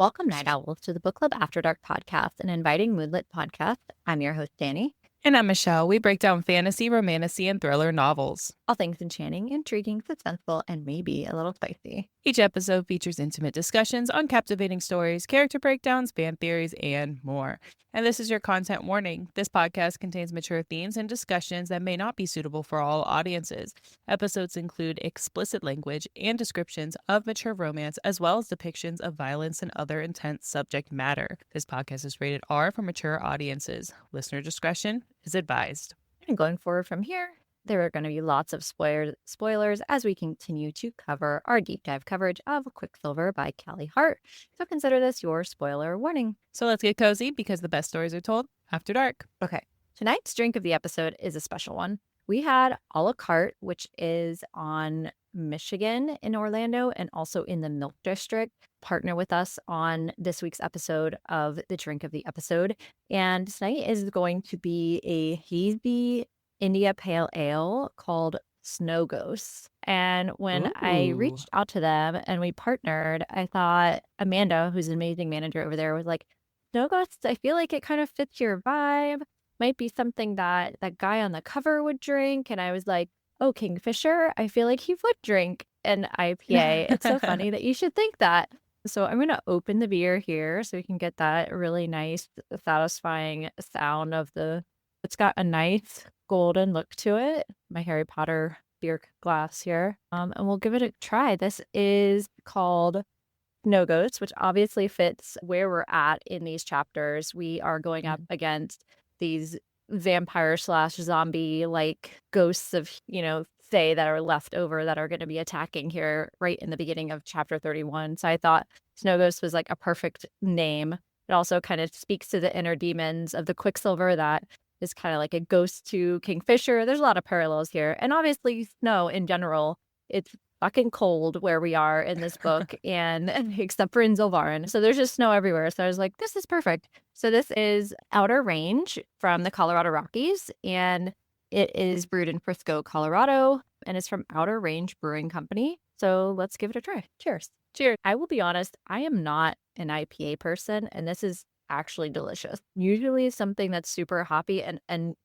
Welcome, Night Owls, to the Book Club After Dark podcast, an inviting moonlit podcast. I'm your host, Danny. And I'm Michelle. We break down fantasy, romantasy, and thriller novels. All things enchanting, intriguing, suspenseful, and maybe a little spicy. Each episode features intimate discussions on captivating stories, character breakdowns, fan theories, and more. And this is your content warning. This podcast contains mature themes and discussions that may not be suitable for all audiences. Episodes include explicit language and descriptions of mature romance, as well as depictions of violence and other intense subject matter. This podcast is rated R for mature audiences. Listener discretion is advised. And going forward from here, there are going to be lots of spoilers as we continue to cover our deep dive coverage of Quicksilver by Callie Hart. So consider this your spoiler warning. So let's get cozy because the best stories are told after dark. Okay. Tonight's drink of the episode is a special one. We had a la carte, which is on Michigan in Orlando and also in the Milk District, partner with us on this week's episode of the drink of the episode. And tonight is going to be a hazy India Pale Ale called Snow Ghosts. And when I reached out to them and we partnered, I thought Amanda, who's an amazing manager over there, was like, Snow Ghosts, I feel like it kind of fits your vibe. Might be something that that guy on the cover would drink. And I was like, oh, Kingfisher, I feel like he would drink an IPA. It's so funny that you should think that. So I'm going to open the beer here so we can get that really nice, satisfying sound of it's got a nice golden look to it. My Harry Potter beer glass here. And we'll give it a try. This is called Snow Ghosts, which obviously fits where we're at in these chapters. We are going up against these vampire / zombie like ghosts of, Fae that are left over that are going to be attacking here right in the beginning of chapter 31. So I thought Snow Ghost was like a perfect name. It also kind of speaks to the inner demons of the Quicksilver that is kind of like a ghost to Kingfisher. There's a lot of parallels here. And obviously snow in general, it's fucking cold where we are in this book and except for in Zilvarin. So there's just snow everywhere. So I was like, this is perfect. So this is Outer Range from the Colorado Rockies, and it is brewed in Frisco, Colorado, and it's from Outer Range Brewing Company. So let's give it a try. Cheers. Cheers. I will be honest, I am not an IPA person, and this is actually delicious. Usually something that's super hoppy, and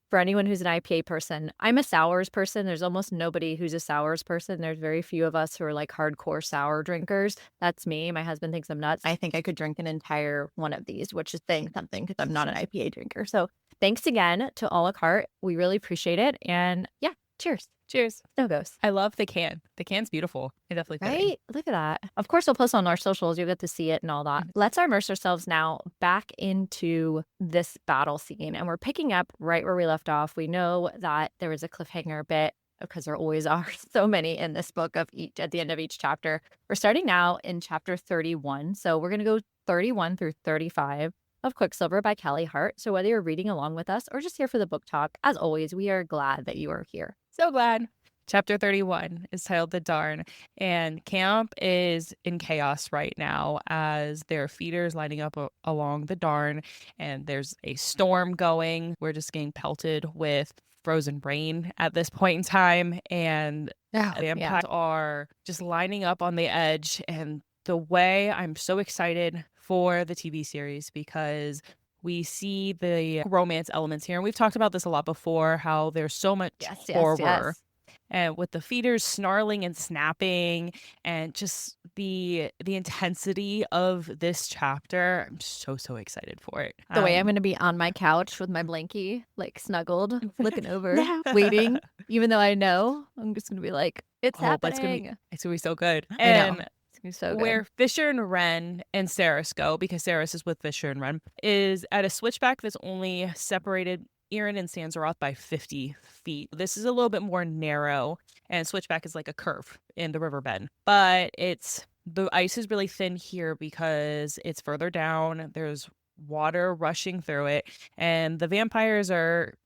for anyone who's an IPA person, I'm a sours person. There's almost nobody who's a sours person. There's very few of us who are like hardcore sour drinkers. That's me. My husband thinks I'm nuts. I think I could drink an entire one of these, which is saying something because I'm not an IPA drinker. So thanks again to a la carte. We really appreciate it. And yeah, cheers. Cheers. Snow Ghosts. I love the can. The can's beautiful. It definitely fits. Right? Look at that. Of course, we'll post on our socials. You'll get to see it and all that. Let's immerse ourselves now back into this battle scene. And we're picking up right where we left off. We know that there was a cliffhanger bit because there always are so many in this book at the end of each chapter. We're starting now in chapter 31. So we're going to go 31 through 35 of Quicksilver by Callie Hart. So whether you're reading along with us or just here for the book talk, as always, we are glad that you are here. So glad. Chapter 31 is titled The Darn, and camp is in chaos right now as there are feeders lining up along the Darn, and there's a storm going. We're just getting pelted with frozen rain at this point in time, and the vampires are just lining up on the edge. And the way I'm so excited for the TV series because we see the romance elements here. And we've talked about this a lot before, how there's so much horror. Yes. And with the feeders snarling and snapping and just the intensity of this chapter, I'm so excited for it. The way I'm going to be on my couch with my blankie, like snuggled, looking over, waiting, even though I know I'm just going to be like, it's happening. It's going to be so good. And so good. Where Fisher and Wren and Saeris go, because Saeris is with Fisher and Wren, is at a switchback that's only separated Erin and Sansaroth by 50 feet. This is a little bit more narrow, and switchback is like a curve in the riverbed. But the ice is really thin here because it's further down. There's water rushing through it, and the vampires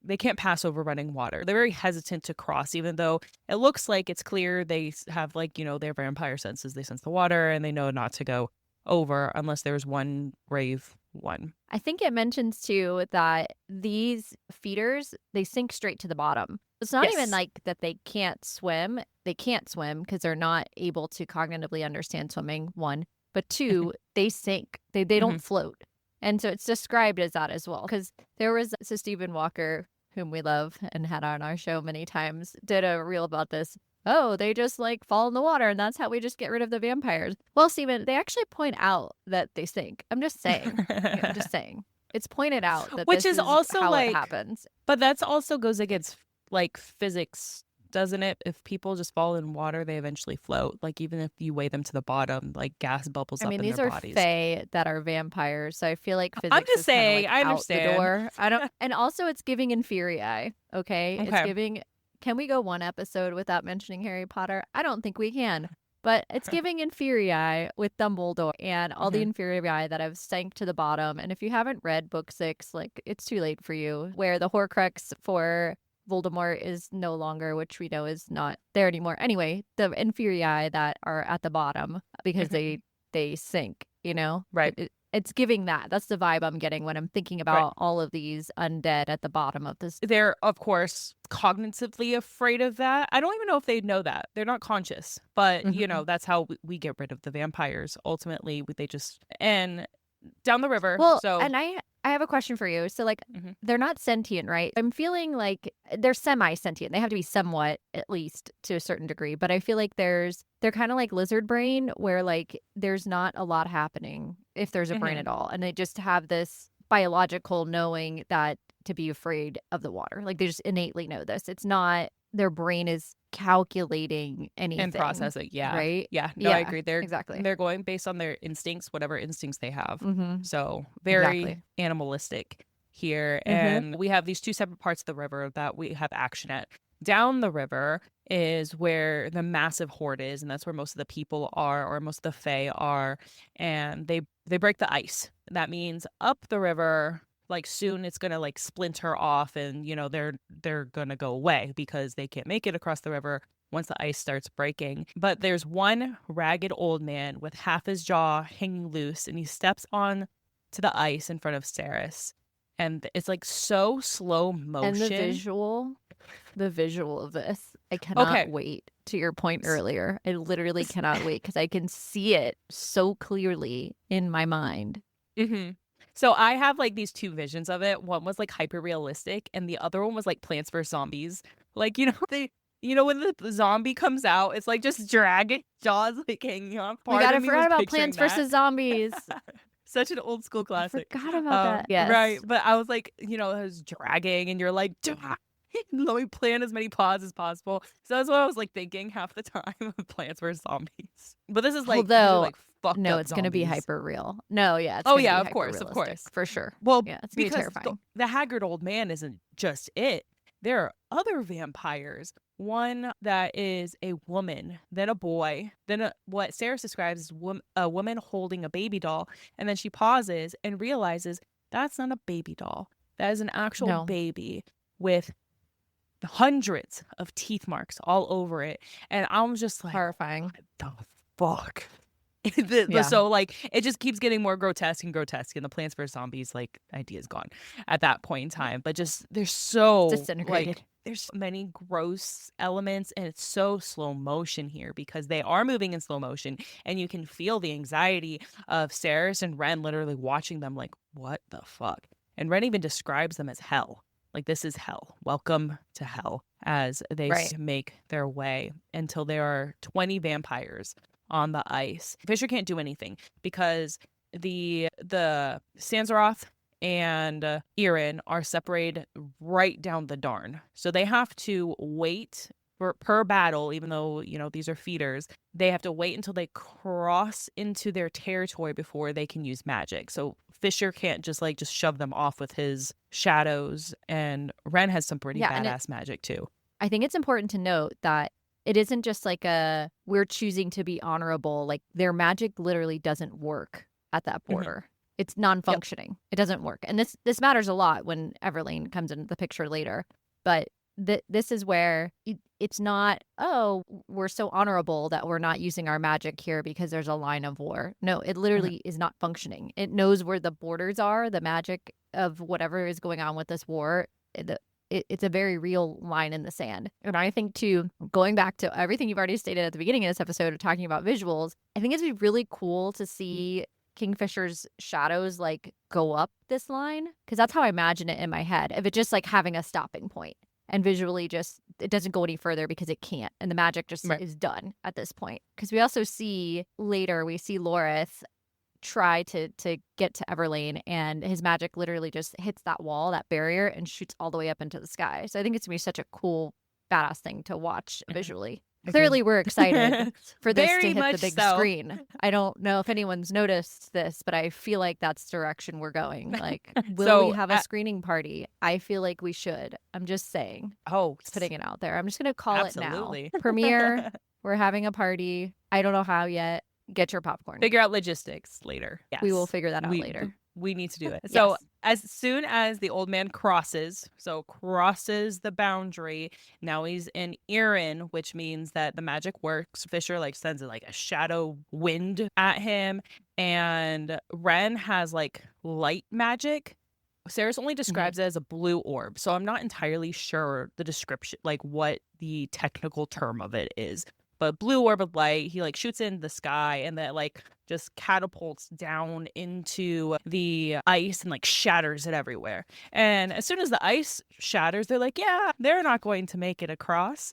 they can't pass over running water. They're very hesitant to cross, even though it looks like it's clear. They have their vampire senses. They sense the water and they know not to go over unless there's one brave one. I think it mentions too that these feeders, they sink straight to the bottom. It's not even like that they can't swim. They can't swim because they're not able to cognitively understand swimming, one. but 2, they sink. They don't float. And so it's described as that as well. Because there was Stephen Walker, whom we love and had on our show many times, did a reel about this. Oh, they just like fall in the water and that's how we just get rid of the vampires. Well, Stephen, they actually point out that they sink. I'm just saying. I'm just saying. It's pointed out that Which this is also how like, it happens. But that's also goes against like physics, doesn't it? If people just fall in water, they eventually float. Like even if you weigh them to the bottom, like gas bubbles up in These their are bodies. fae that are vampires, so I feel like physics I'm just is kind of saying, like I out understand. the door. I don't, and also it's giving Inferior. Okay, it's giving. Can we go one episode without mentioning Harry Potter? I don't think we can. But it's giving Inferior with Dumbledore and all the Inferior that have sank to the bottom. And if you haven't read book 6, like it's too late for you. Where the Horcrux for Voldemort is no longer, which we know is not there anymore. Anyway, the Inferior that are at the bottom because they sink, you know? Right. It's giving that. That's the vibe I'm getting when I'm thinking about all of these undead at the bottom of this. They're, of course, cognitively afraid of that. I don't even know if they know that. They're not conscious. But, you know, that's how we get rid of the vampires. Ultimately, they just... And down the river. Well, so... and I have a question for you. So, like, they're not sentient, right? I'm feeling like they're semi-sentient. They have to be somewhat, at least, to a certain degree. But I feel like they're kind of like lizard brain, where, like, there's not a lot happening if there's a brain at all. And they just have this biological knowing that to be afraid of the water. Like, they just innately know this. It's not their brain is calculating anything. And processing, yeah. Right? Yeah, no, I agree. Exactly. They're going based on their instincts, whatever instincts they have. So very animalistic here. And we have these 2 separate parts of the river that we have action at. Down the river is where the massive horde is, and that's where most of the people are, or most of the fae are. And they break the ice. That means up the river... like soon it's gonna like splinter off, and you know they're gonna go away because they can't make it across the river once the ice starts breaking. But there's one ragged old man with half his jaw hanging loose, and he steps on to the ice in front of Saeris, and it's like so slow motion. And the visual of this, I cannot wait. To your point earlier, I literally cannot wait because I can see it so clearly in my mind. So I have like these 2 visions of it. One was like hyper realistic, and the other one was like Plants vs Zombies. Like, you know, when the zombie comes out, it's like just dragging jaws like hanging off. I forgot about Plants vs Zombies. Such an old school classic. I forgot about that. Yes. Right. But I was like, you know, it was dragging, and you're like, let me plant as many paws as possible. So that's what I was like thinking half the time of Plants vs Zombies. But this is like, although fucked no, up it's going to be hyper real. No, yeah. It's of course, for sure. Well, yeah, it's going to be terrifying. The haggard old man isn't just it. There are other vampires. One that is a woman, then a boy, then what Saeris describes as a woman holding a baby doll, and then she pauses and realizes that's not a baby doll. That is an actual baby with hundreds of teeth marks all over it. And I'm just like, horrifying. What the fuck? So like it just keeps getting more grotesque, and the Plants vs Zombies like idea is gone at that point in time. But just there's so disintegrated. Like, there's many gross elements, and it's so slow motion here because they are moving in slow motion, and you can feel the anxiety of Saeris and Ren literally watching them like, what the fuck? And Ren even describes them as hell. Like, this is hell. Welcome to hell, as they make their way until there are 20 vampires on the ice. Fisher can't do anything because the Sanzaroth and Irin are separated right down the Darn. So they have to wait per battle, even though, you know, these are feeders. They have to wait until they cross into their territory before they can use magic. So Fisher can't just shove them off with his shadows, and Ren has some pretty badass magic too. I think it's important to note that it isn't just like we're choosing to be honorable. Like, their magic literally doesn't work at that border. It's non-functioning. It doesn't work. And this matters a lot when Everlane comes into the picture later. But this is where it's not, oh, we're so honorable that we're not using our magic here because there's a line of war. No, it literally is not functioning. It knows where the borders are, the magic of whatever is going on with this war. it's a very real line in the sand. And I think too, going back to everything you've already stated at the beginning of this episode of talking about visuals, I think it'd be really cool to see Kingfisher's shadows like go up this line, because that's how I imagine it in my head, of it just like having a stopping point and visually just it doesn't go any further because it can't, and the magic just is done at this point. Because we also see later, we see Loris try to get to Everlane, and his magic literally just hits that wall, that barrier, and shoots all the way up into the sky. So I think it's gonna be such a cool, badass thing to watch visually. Clearly, we're excited for this to hit the big screen. I don't know if anyone's noticed this, but I feel like that's the direction we're going. Like, will we have a screening party? I feel like we should. I'm just saying. Oh, putting it out there. I'm just going to call it now. Premiere, we're having a party. I don't know how yet. Get your popcorn. Figure out logistics later. Yes. We will figure that out later. We need to do it. So as soon as the old man crosses the boundary, now he's in Erin, which means that the magic works. Fisher like sends like a shadow wind at him, and Ren has like light magic. Saeris only describes it as a blue orb, so I'm not entirely sure the description, like what the technical term of it is. But blue orb of light, he like shoots in the sky, and that like just catapults down into the ice and like shatters it everywhere. And as soon as the ice shatters, they're like, yeah, they're not going to make it across.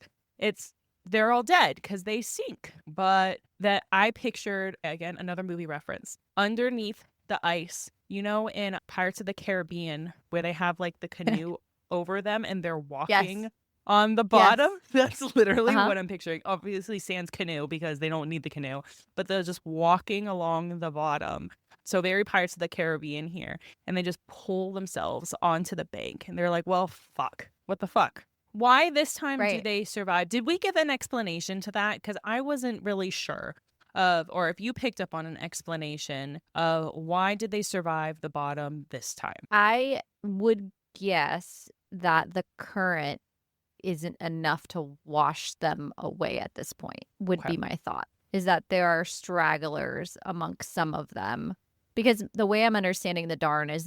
They're all dead because they sink. But that I pictured, again, another movie reference, underneath the ice, you know, in Pirates of the Caribbean, where they have like the canoe over them and they're walking on the bottom. That's literally what I'm picturing. Obviously sans canoe because they don't need the canoe, but they're just walking along the bottom. So very Pirates of the Caribbean here. And they just pull themselves onto the bank. And they're like, well, fuck. What the fuck? Why this time do they survive? Did we give an explanation to that? Because I wasn't really sure of, or if you picked up on an explanation of why did they survive the bottom this time? I would guess that the current isn't enough to wash them away at this point, would be my thought, is that there are stragglers amongst some of them. Because the way I'm understanding the Darn is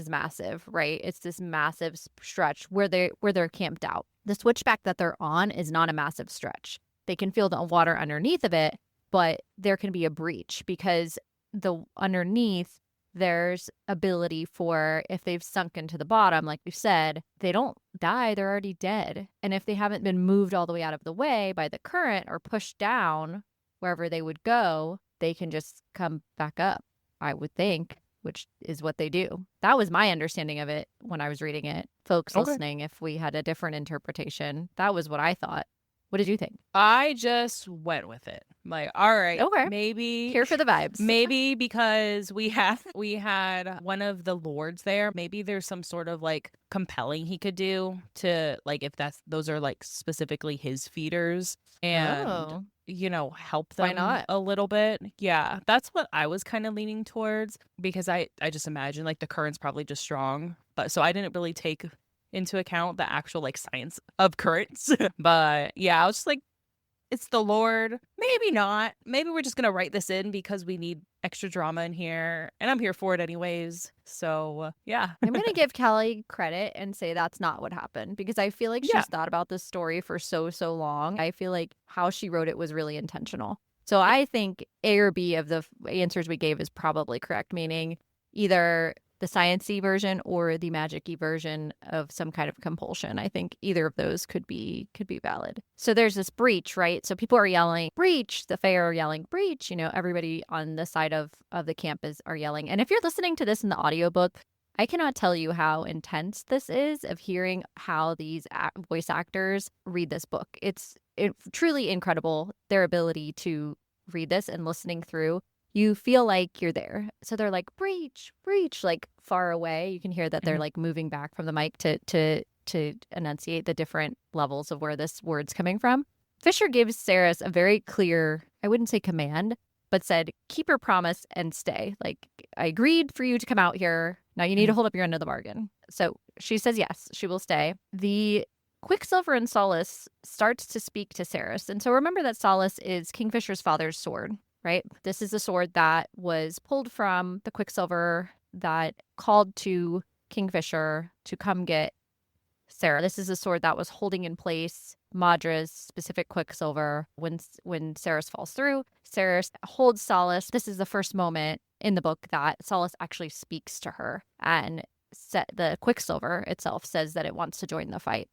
massive, right? It's this massive stretch where they're camped out. The switchback that they're on is not a massive stretch. They can feel the water underneath of it, but there can be a breach because the underneath there's ability for, if they've sunk into the bottom, like we said, they don't die, they're already dead. And if they haven't been moved all the way out of the way by the current or pushed down wherever they would go, they can just come back up, I would think, which is what they do. That was my understanding of it when I was reading it. Folks listening, if we had a different interpretation, that was what I thought. What did you think? I just went with it. Like, all right, maybe here for the vibes. Maybe because we had one of the lords there. Maybe there's some sort of like compelling he could do to, like, if those are like specifically his feeders, and you know, help them a little bit. Yeah, that's what I was kind of leaning towards, because I just imagine like the current's probably just strong, but so I didn't really take into account the actual like science of currents. But yeah, I was just like, it's the Lord. Maybe not. Maybe we're just gonna write this in because we need extra drama in here, and I'm here for it anyways. So yeah. I'm gonna give Callie credit and say that's not what happened, because I feel like she's thought about this story for so long. I feel like how she wrote it was really intentional. So I think A or B of the answers we gave is probably correct, meaning either the science-y version or the magic-y version of some kind of compulsion. I think either of those could be valid. So there's this breach, right? So people are yelling, breach. The Fae are yelling, breach. You know, everybody on the side of the camp are yelling. And if you're listening to this in the audiobook, I cannot tell you how intense this is of hearing how these voice actors read this book. It's truly incredible, their ability to read this and listening through. You feel like you're there. So they're like, breach, breach, like far away. You can hear that they're like moving back from the mic to enunciate the different levels of where this word's coming from. Fisher gives Saeris a very clear, I wouldn't say command, but said, keep your promise and stay. Like, I agreed for you to come out here. Now you need to hold up your end of the bargain. So she says yes, she will stay. The Quicksilver and Solace starts to speak to Saeris. And so remember that Solace is Kingfisher's father's sword. Right? This is the sword that was pulled from the Quicksilver that called to Kingfisher to come get Sarah. This is a sword that was holding in place Madra's specific Quicksilver. When Saeris falls through, Saeris holds Solace. This is the first moment in the book that Solace actually speaks to her, and the Quicksilver itself says that it wants to join the fight.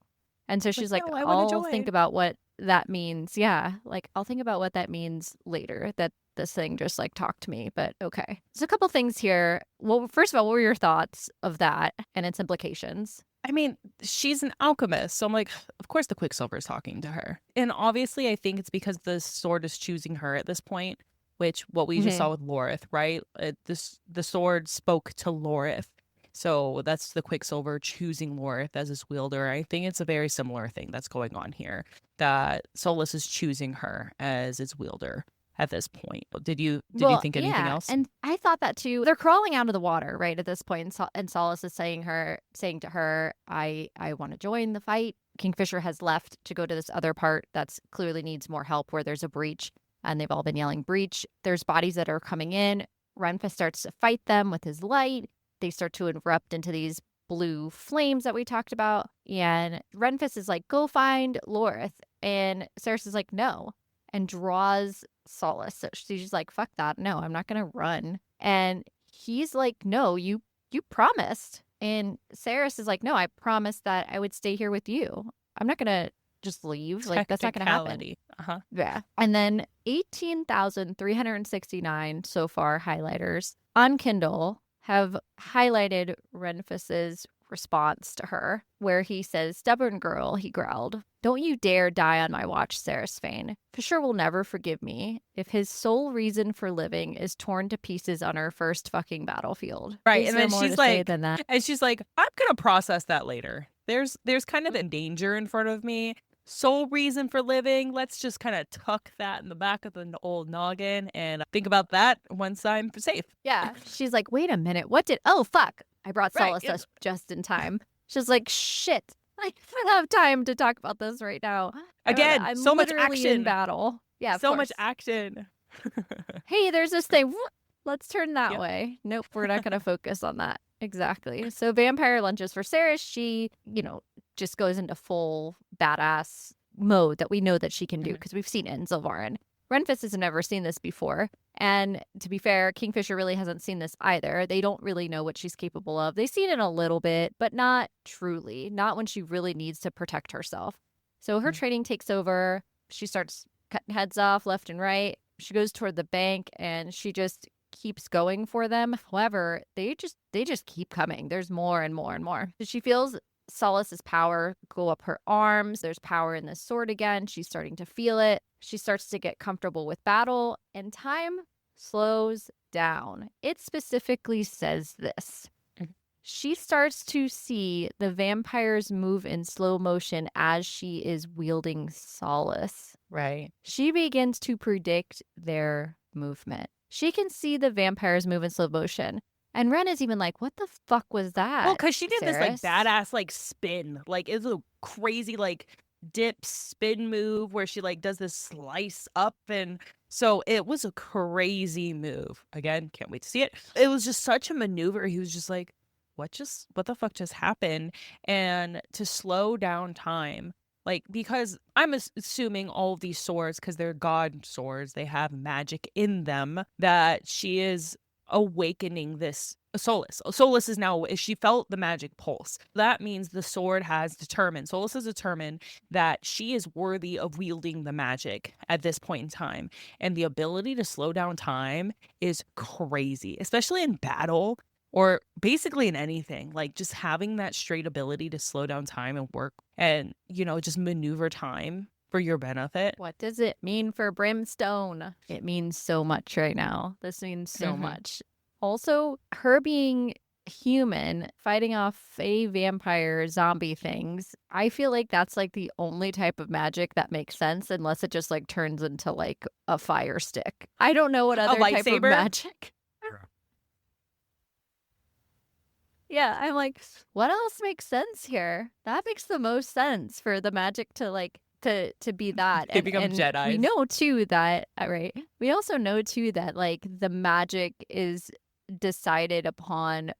And so she's like, no, I want to I'll join. think about what that means. Yeah, like I'll think about what that means later, that this thing just like talked to me, but okay. There's a couple things here. Well, first of all, what were your thoughts of that and its implications? I mean, she's an alchemist, so I'm like, of course the Quicksilver is talking to her. And obviously I think it's because the sword is choosing her at this point, which what we just saw with Lorith, right? The sword spoke to Lorith. So that's the Quicksilver choosing Lorith as his wielder. I think it's a very similar thing that's going on here, that Solace is choosing her as its wielder at this point. Did you think anything else? And I thought that too. They're crawling out of the water right at this point, and Solace is saying to her, I want to join the fight. Kingfisher has left to go to this other part that's clearly needs more help, where there's a breach, and they've all been yelling breach. There's bodies that are coming in. Renfis starts to fight them with his light. They start to erupt into these blue flames that we talked about. And Renfis is like, go find Lorith. And Saeris is like, no, and draws Solace. So she's like, fuck that. No, I'm not going to run. And he's like, no, you promised. And Saeris is like, no, I promised that I would stay here with you. I'm not going to just leave. Like, that's not going to happen. Uh-huh. Yeah. And then 18,369 so far highlighters on Kindle have highlighted Renfis's response to her, where he says, stubborn girl, he growled. Don't you dare die on my watch, Saeris Fane. Fisher will never forgive me if his sole reason for living is torn to pieces on our first fucking battlefield. Right. Is and there then more she's to say like, than that? and she's like, I'm going to process that later. There's kind of a danger in front of me. Sole reason for living. Let's just kind of tuck that in the back of the old noggin and think about that once I'm safe. Yeah. She's like, wait a minute. Oh, fuck. I brought Solace just in time. She's like, shit. I don't have time to talk about this right now. Again, I'm so much literally action. in battle. Yeah, of so course. much action. Hey, there's this thing. Let's turn that way. Nope, we're not going to focus on that. Exactly. So vampire lunges for Saeris. She, just goes into full badass mode that we know that she can do because we've seen it in Zilvarin. Renfis has never seen this before. And to be fair, Kingfisher really hasn't seen this either. They don't really know what she's capable of. They've seen it a little bit, but not truly. Not when she really needs to protect herself. So her training takes over. She starts cutting heads off left and right. She goes toward the bank and she just keeps going for them. However, they just keep coming. There's more and more and more. She feels Solace's power go up her arms. There's power in the sword again. She's starting to feel it. She starts to get comfortable with battle, and time slows down. It specifically says this. She starts to see the vampires move in slow motion as she is wielding Solace. Right. She begins to predict their movement. She can see the vampires move in slow motion. And Ren is even like, what the fuck was that? Well, because she did this like Saeris? badass like spin. Like it's a crazy like dip spin move where she like does this slice up, and so it was a crazy move. Again, can't wait to see it. It was just such a maneuver. He was just like, what the fuck just happened? And to slow down time, like, because I'm assuming all of these swords, because they're god swords, they have magic in them, that she is awakening this Solace. Solace is now, she felt the magic pulse. That means the sword has determined, Solace has determined that she is worthy of wielding the magic at this point in time. And the ability to slow down time is crazy, especially in battle or basically in anything. Like just having that straight ability to slow down time and work and, just maneuver time for your benefit. What does it mean for Brimstone? It means so much right now. This means so much. Also, her being human, fighting off a vampire zombie things, I feel like that's like the only type of magic that makes sense, unless it just like turns into like a fire stick. I don't know what other type of magic. Yeah, I'm like, what else makes sense here? That makes the most sense for the magic to like to be that. They become Jedis. We know too that right. We also know too that like the magic is decided upon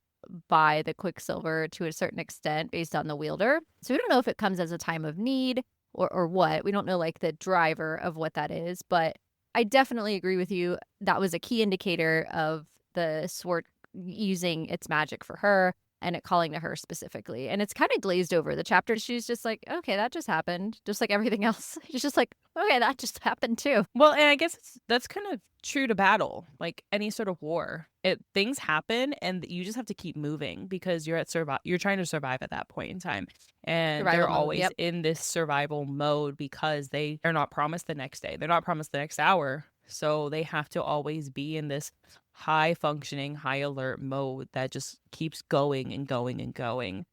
by the Quicksilver to a certain extent based on the wielder. So we don't know if it comes as a time of need or what. We don't know like the driver of what that is, but I definitely agree with you. That was a key indicator of the sword using its magic for her and it calling to her specifically. And it's kind of glazed over the chapter. She's just like, okay, that just happened. Just like everything else. She's just like, okay, that just happened too. Well, and I guess that's kind of true to battle, like any sort of war. Things happen and you just have to keep moving because you're trying to survive at that point in time. And Survival they're mode, always yep. in this survival mode because they are not promised the next day. They're not promised the next hour. So they have to always be in this high functioning, high alert mode that just keeps going and going and going.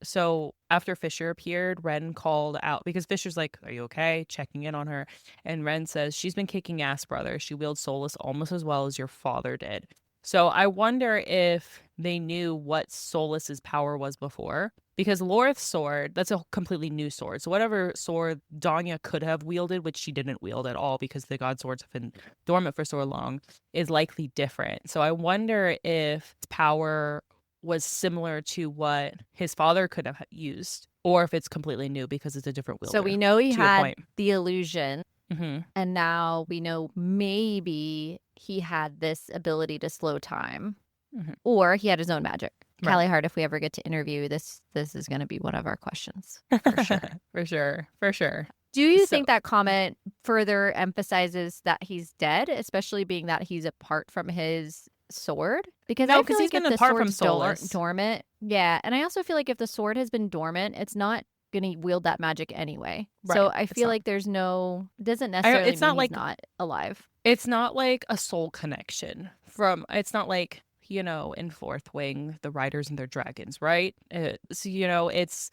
So after Fisher appeared, Ren called out because Fisher's like, "Are you okay?" Checking in on her. And Ren says, "She's been kicking ass, brother. She wields Solace almost as well as your father did." So I wonder if they knew what Solace's power was before. Because Lorith's sword, that's a completely new sword. So whatever sword Danya could have wielded, which she didn't wield at all because the god swords have been dormant for so long, is likely different. So I wonder if power was similar to what his father could have used, or if it's completely new because it's a different wielder. So we know he to your had point. the illusion, Mm-hmm. and now we know maybe he had this ability to slow time, Mm-hmm. or he had his own magic. Right. Callie Hart, if we ever get to interview, this is going to be one of our questions for sure. For sure. Do you think that comment further emphasizes that he's dead, especially being that he's apart from his sword? Because No, I feel because he's like been if the apart from sword's Solace. dormant, yeah, and I also feel like if the sword has been dormant, it's not going to wield that magic anyway. Right, so I it's feel not. like there's no, doesn't necessarily It's mean not he's like not alive. it's not like a soul connection from. It's not like in Fourth Wing, the riders and their dragons, right? So it's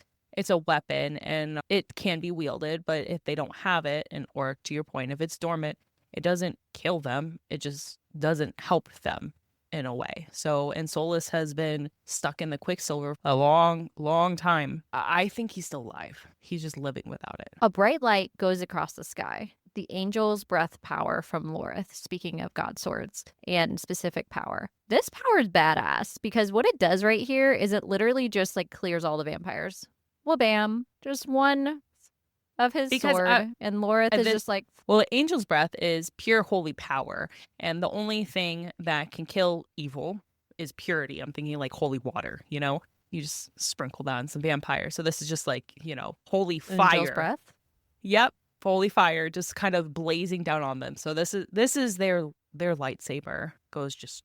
a weapon and it can be wielded, but if they don't have it, or to your point, if it's dormant, it doesn't kill them. It just doesn't help them in a way. So, and Solace has been stuck in the Quicksilver a long, long time. I think he's still alive. He's just living without it. A bright light goes across the sky. The angel's breath power from Lorith, speaking of god swords and specific power. This power is badass because what it does right here is it literally just like clears all the vampires. Well, bam, just one of his sword, and Lorith is just like... Well, the angel's breath is pure holy power, and the only thing that can kill evil is purity. I'm thinking like holy water, you just sprinkle that on some vampires. So this is just like, holy fire. Angel's breath? Yep, holy fire just kind of blazing down on them. So this is their lightsaber goes just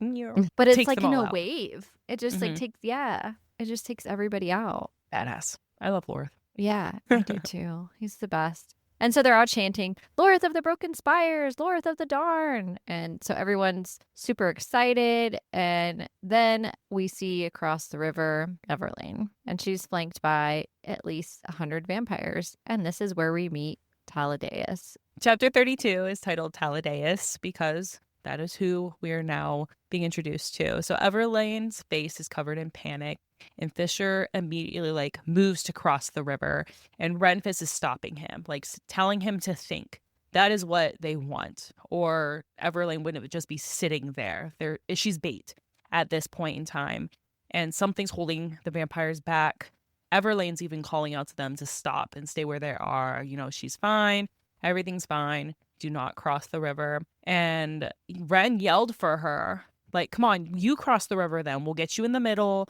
but it's takes like them in all a out. wave. It just like takes it just takes everybody out. Badass. I love Lorith. Yeah, I do too. He's the best. And so they're all chanting, Lorith of the Broken Spires, Lorith of the Darn. And so everyone's super excited. And then we see across the river Everlane. And she's flanked by at least 100 vampires. And this is where we meet Taladeus. Chapter 32 is titled Taladeus because that is who we are now being introduced to. So Everlane's face is covered in panic, and Fisher immediately moves to cross the river, and Renfis is stopping him, telling him to think. That is what they want. Or Everlane wouldn't just be sitting there. She's bait at this point in time, and something's holding the vampires back. Everlane's even calling out to them to stop and stay where they are. She's fine. Everything's fine. Do not cross the river. And Ren yelled for her, come on, you cross the river then. We'll get you in the middle.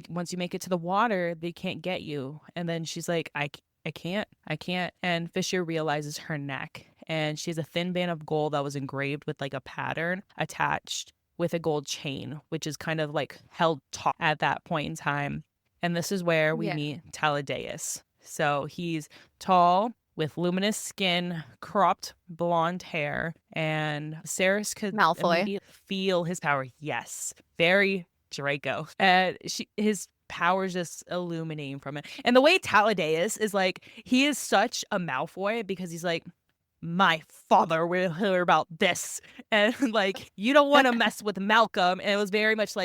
Once you make it to the water, they can't get you. And then she's like, I can't. And Fisher realizes her neck. And she has a thin band of gold that was engraved with a pattern attached with a gold chain, which is kind of held taut at that point in time. And this is where we meet Taladeus. So he's tall, with luminous skin, cropped blonde hair, and Saeris could immediately feel his power. Yes, very Draco. And his power's just illuminating from it. And the way Taladeus is he is such a Malfoy because he's my father will hear about this. And you don't want to mess with Malcolm. And it was very much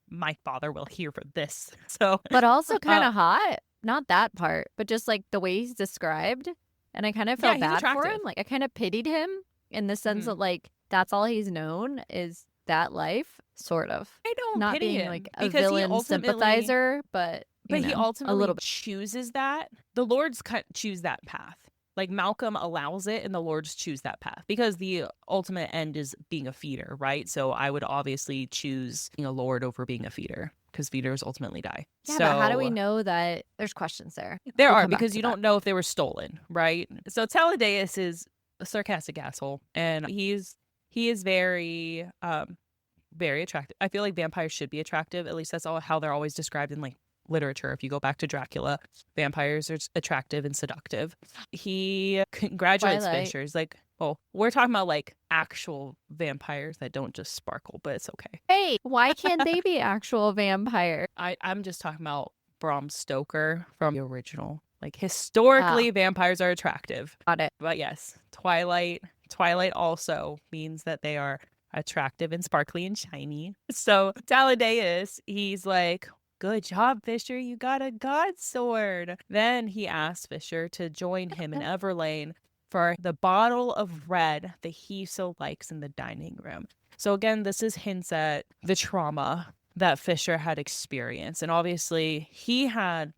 my father will hear for this. So, but also kind of hot. Not that part, but just the way he's described. And I kind of felt bad for him. I kind of pitied him in the sense that that's all he's known is that life. Sort of. I don't Not pity being him like a because villain sympathizer, but he a ultimately little bit. chooses that. The Lords choose that path. Like Malcolm allows it and the Lords choose that path because the ultimate end is being a feeder, right? So I would obviously choose being a Lord over being a feeder because feeders ultimately die. Yeah, but how do we So know that? There's questions there. there We'll are come back because to you that. don't know if they were stolen, right? So Taladeus is a sarcastic asshole and he is very attractive. I feel like vampires should be attractive. At least that's all how they're always described in like literature. If you go back to Dracula, vampires are attractive and seductive. He congratulates Twilight. Fisher. He's like, oh, we're talking about like actual vampires that don't just sparkle, but it's okay. Hey, why can't they be actual vampire? I'm just talking about Bram Stoker from the original. Like historically, vampires are attractive. Got it. But yes, Twilight also means that they are attractive and sparkly and shiny. So Taladeus, he's like, good job, Fisher. You got a god sword. Then he asks Fisher to join him in Everlane for the bottle of red that he so likes in the dining room. So again, this is hints at the trauma that Fisher had experienced. And obviously he had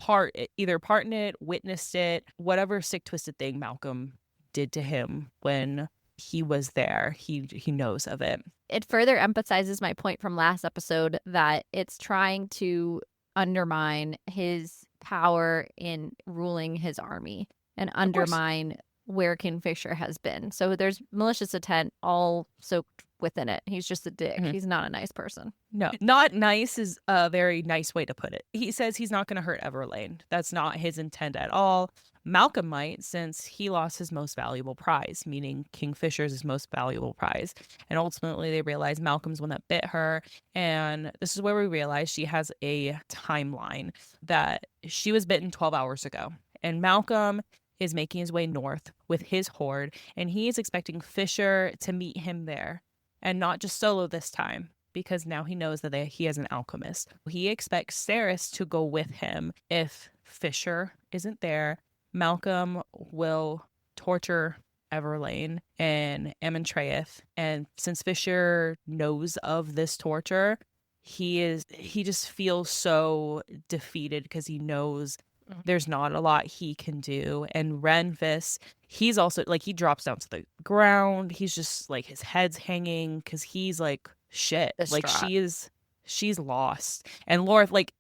either part in it, witnessed it, whatever sick, twisted thing Malcolm did to him when he was there. He knows of it. It further emphasizes my point from last episode that it's trying to undermine his power in ruling his army and undermine where Kingfisher has been. So there's malicious intent all soaked within it. He's just a dick. Mm-hmm. He's not a nice person. No, not nice is a very nice way to put it. He says he's not going to hurt Everlane. That's not his intent at all. Malcolm might, since he lost his most valuable prize, meaning Kingfisher's his most valuable prize. And ultimately they realize Malcolm's one that bit her. And this is where we realize she has a timeline that she was bitten 12 hours ago. And Malcolm is making his way north with his horde, and he is expecting Fisher to meet him there, and not just solo this time, because now he knows that he has an alchemist. He expects Saeris to go with him. If Fisher isn't there, Malcolm will torture Everlane and Amentraeth, and since Fisher knows of this torture, he just feels so defeated because he knows there's not a lot he can do. And Renfis, he's also like, he drops down to the ground. He's just like, his head's hanging because he's like, shit. Like she's lost. And Lorith, like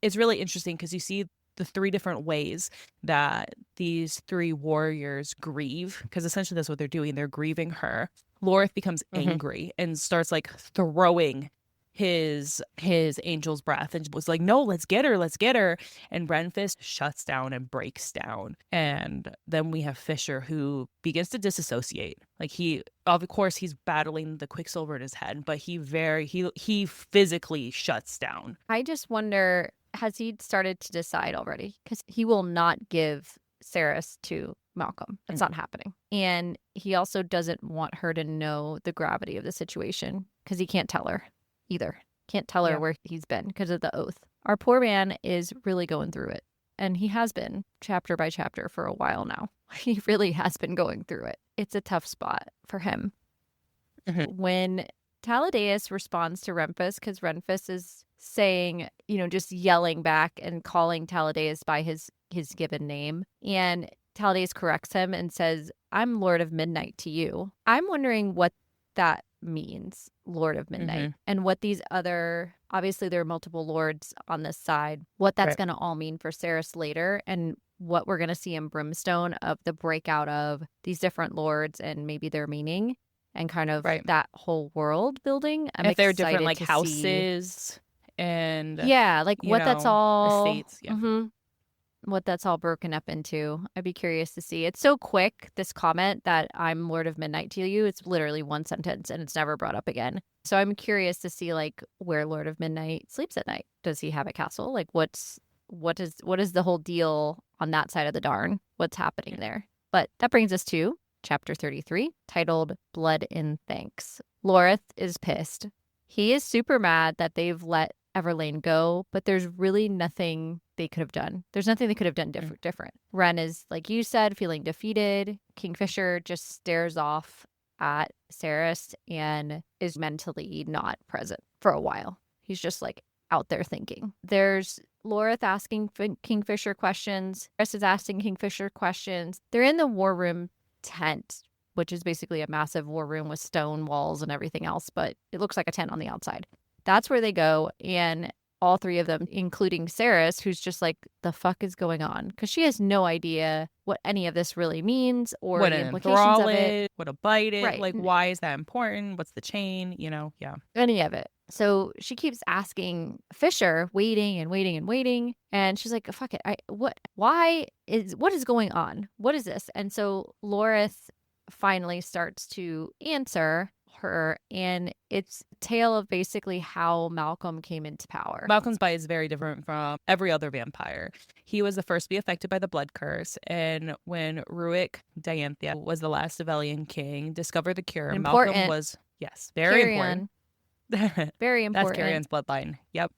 it's really interesting because you see the three different ways that these three warriors grieve, because essentially that's what they're doing. They're grieving her. Lorith becomes angry and starts like throwing his angel's breath and was like, no, let's get her. And Renfis shuts down and breaks down. And then we have Fisher, who begins to disassociate. Like of course he's battling the Quicksilver in his head, but he physically shuts down. I just wonder, has he started to decide already? Because he will not give Saeris to Malcolm. It's not happening. And he also doesn't want her to know the gravity of the situation because he can't tell her either. Can't tell her where he's been because of the oath. Our poor man is really going through it. And he has been chapter by chapter for a while now. He really has been going through it. It's a tough spot for him. When Taladeus responds to Renfis, because Renfis is saying, just yelling back and calling Taladeus by his given name. And Taladeus corrects him and says, I'm Lord of Midnight to you. I'm wondering what that means, Lord of Midnight, and what these other, obviously there are multiple lords on this side, what that's going to all mean for Saeris later, and what we're going to see in Brimstone of the breakout of these different lords and maybe their meaning and kind of that whole world building. I'm if they're excited different like to houses see. And like what that's all estates, what that's all broken up into. I'd be curious to see. It's so quick, this comment that I'm Lord of Midnight to you. It's literally one sentence and it's never brought up again. So I'm curious to see like where Lord of Midnight sleeps at night. Does he have a castle? Like what is the whole deal on that side of the Darn? What's happening there? But that brings us to chapter 33, titled Blood in Thanks. Lorith is pissed. He is super mad that they've let Everlane go, but there's really nothing they could have done. There's nothing they could have done different. Ren is, like you said, feeling defeated. Kingfisher just stares off at Saeris and is mentally not present. for a while. He's just like out there thinking. There's Lorith asking Kingfisher questions. Chris is asking Kingfisher questions. They're in the war room tent, which is basically a massive war room with stone walls and everything else, but it looks like a tent on the outside. That's where they go, and all three of them, including Saeris, who's just like, the fuck is going on? Because she has no idea what any of this really means or what the an implications of enthrall it. is, what a bite is, Right. like why is that important? What's the chain? Yeah. Any of it. So she keeps asking Fisher, waiting and waiting and waiting. And she's like, fuck it. What is going on? What is this? And so Lorith finally starts to answer her, and it's a tale of basically how Malcolm came into power. Malcolm's bite is very different from every other vampire. He was the first to be affected by the blood curse, and when Ruick Dianthia was the last Avelian king, discovered the cure. Important. Malcolm was, yes, very Carrion. important. Very important. That's Carrion's bloodline. Yep.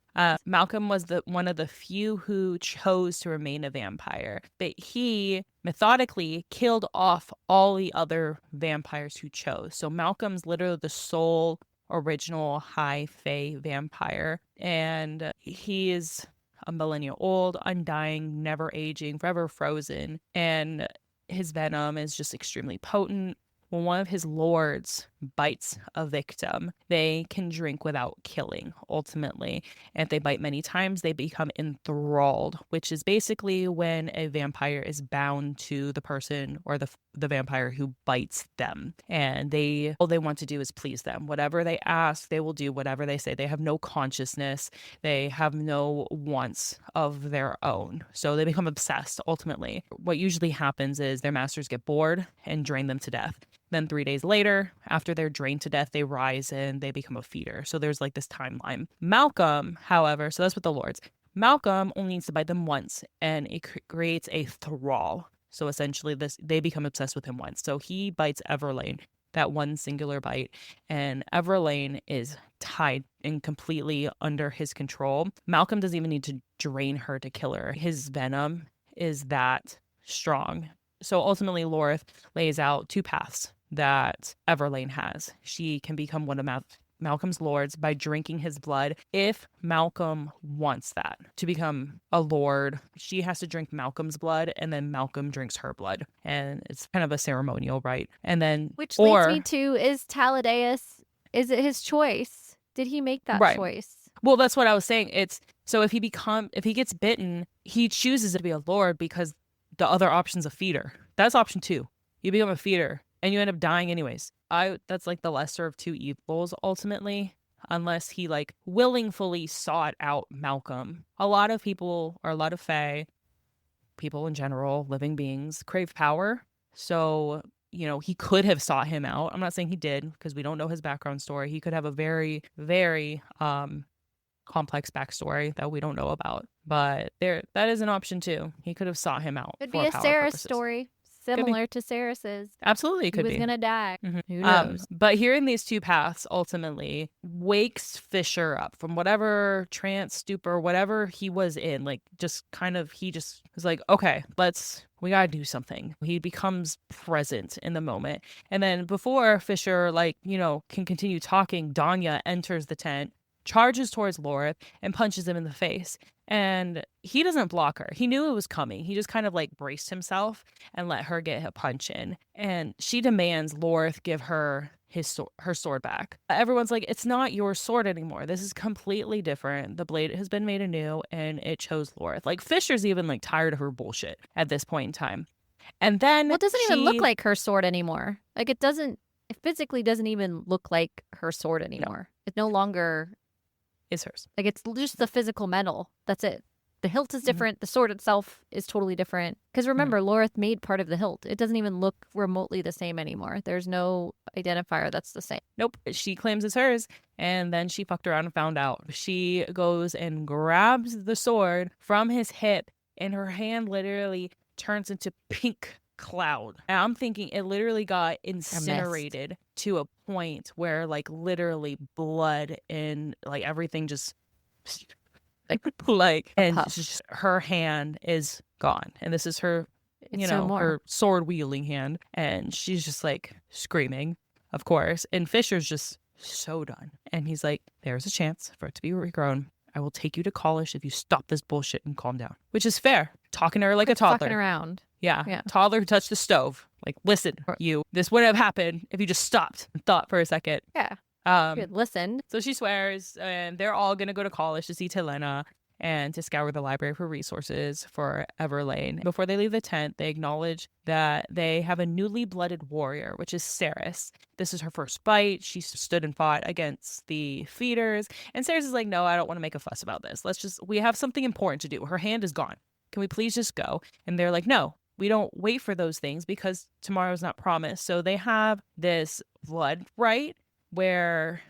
Malcolm was one of the few who chose to remain a vampire, but he methodically killed off all the other vampires who chose. So Malcolm's literally the sole original high fae vampire, and he is a millennia old, undying, never aging, forever frozen, and his venom is just extremely potent. When one of his lords bites a victim, they can drink without killing, ultimately. And if they bite many times, they become enthralled, which is basically when a vampire is bound to the person or the vampire who bites them. And all they want to do is please them. Whatever they ask, they will do. Whatever they say. They have no consciousness. They have no wants of their own. So they become obsessed, ultimately. What usually happens is their masters get bored and drain them to death. Then 3 days later, after they're drained to death, they rise and they become a feeder. So there's like this timeline. Malcolm, however, so that's with the lords. Malcolm only needs to bite them once, and it creates a thrall. So essentially, they become obsessed with him once. So he bites Everlane, that one singular bite, and Everlane is tied and completely under his control. Malcolm doesn't even need to drain her to kill her. His venom is that strong. So ultimately, Lorith lays out 2 paths that Everlane has. She can become one of Malcolm's lords by drinking his blood. If Malcolm wants that, to become a lord, she has to drink Malcolm's blood, and then Malcolm drinks her blood. And it's kind of a ceremonial rite. And then, which leads me to, is Taladeus, is it his choice? Did he make that choice? Well, that's what I was saying. It's so if he gets bitten, he chooses to be a lord because the other option's a feeder. That's option 2. You become a feeder and you end up dying anyways. That's like the lesser of 2 evils, ultimately, unless he like willingly sought out Malcolm. A lot of people, or a lot of fae, people in general, living beings, crave power. So, he could have sought him out. I'm not saying he did, because we don't know his background story. He could have a very, very complex backstory that we don't know about. But that is an option too. He could have sought him out. Could be a Saeris story, similar to Saeris's. Absolutely, could be. He was gonna die. Mm-hmm. Who knows? But hearing these 2 paths ultimately wakes Fisher up from whatever trance, stupor, whatever he was in. Like, just kind of, he just was like, okay, we gotta do something. He becomes present in the moment. And then before Fisher, can continue talking, Danya enters the tent, charges towards Lorith, and punches him in the face. And he doesn't block her. He knew it was coming. He just kind of braced himself and let her get a punch in. And she demands Lorith give her her sword back. Everyone's like, it's not your sword anymore. This is completely different. The blade has been made anew, and it chose Lorith. Fisher's even tired of her bullshit at this point in time. And then it doesn't even look like her sword anymore. It physically doesn't even look like her sword anymore. No. It no longer is hers. It's just the physical metal. That's it. The hilt is different. Mm-hmm. The sword itself is totally different. Because remember, Lorith made part of the hilt. It doesn't even look remotely the same anymore. There's no identifier that's the same. Nope. She claims it's hers, and then she fucked around and found out. She goes and grabs the sword from his hip, and her hand literally turns into pink cloud. And I'm thinking it literally got incinerated to a point where literally blood and everything just and just, her hand is gone. And this is her her sword wielding hand, and she's just screaming, of course. And Fisher's just so done. And he's like, there's a chance for it to be regrown. I will take you to college if you stop this bullshit and calm down. Which is fair. Talking to her like a toddler. Fucking around. Yeah. Toddler who touched the stove. Like, listen, you. This wouldn't have happened if you just stopped and thought for a second. Yeah. You had listened. So she swears, and they're all going to go to college to see Telena and to scour the library for resources for Everlane. Before they leave the tent, they acknowledge that they have a newly blooded warrior, which is Saeris. This is her first fight. She stood and fought against the feeders. And Saeris is like, no, I don't want to make a fuss about this. We have something important to do. Her hand is gone. Can we please just go? And they're like, no, we don't wait for those things because tomorrow's not promised. So they have this blood rite where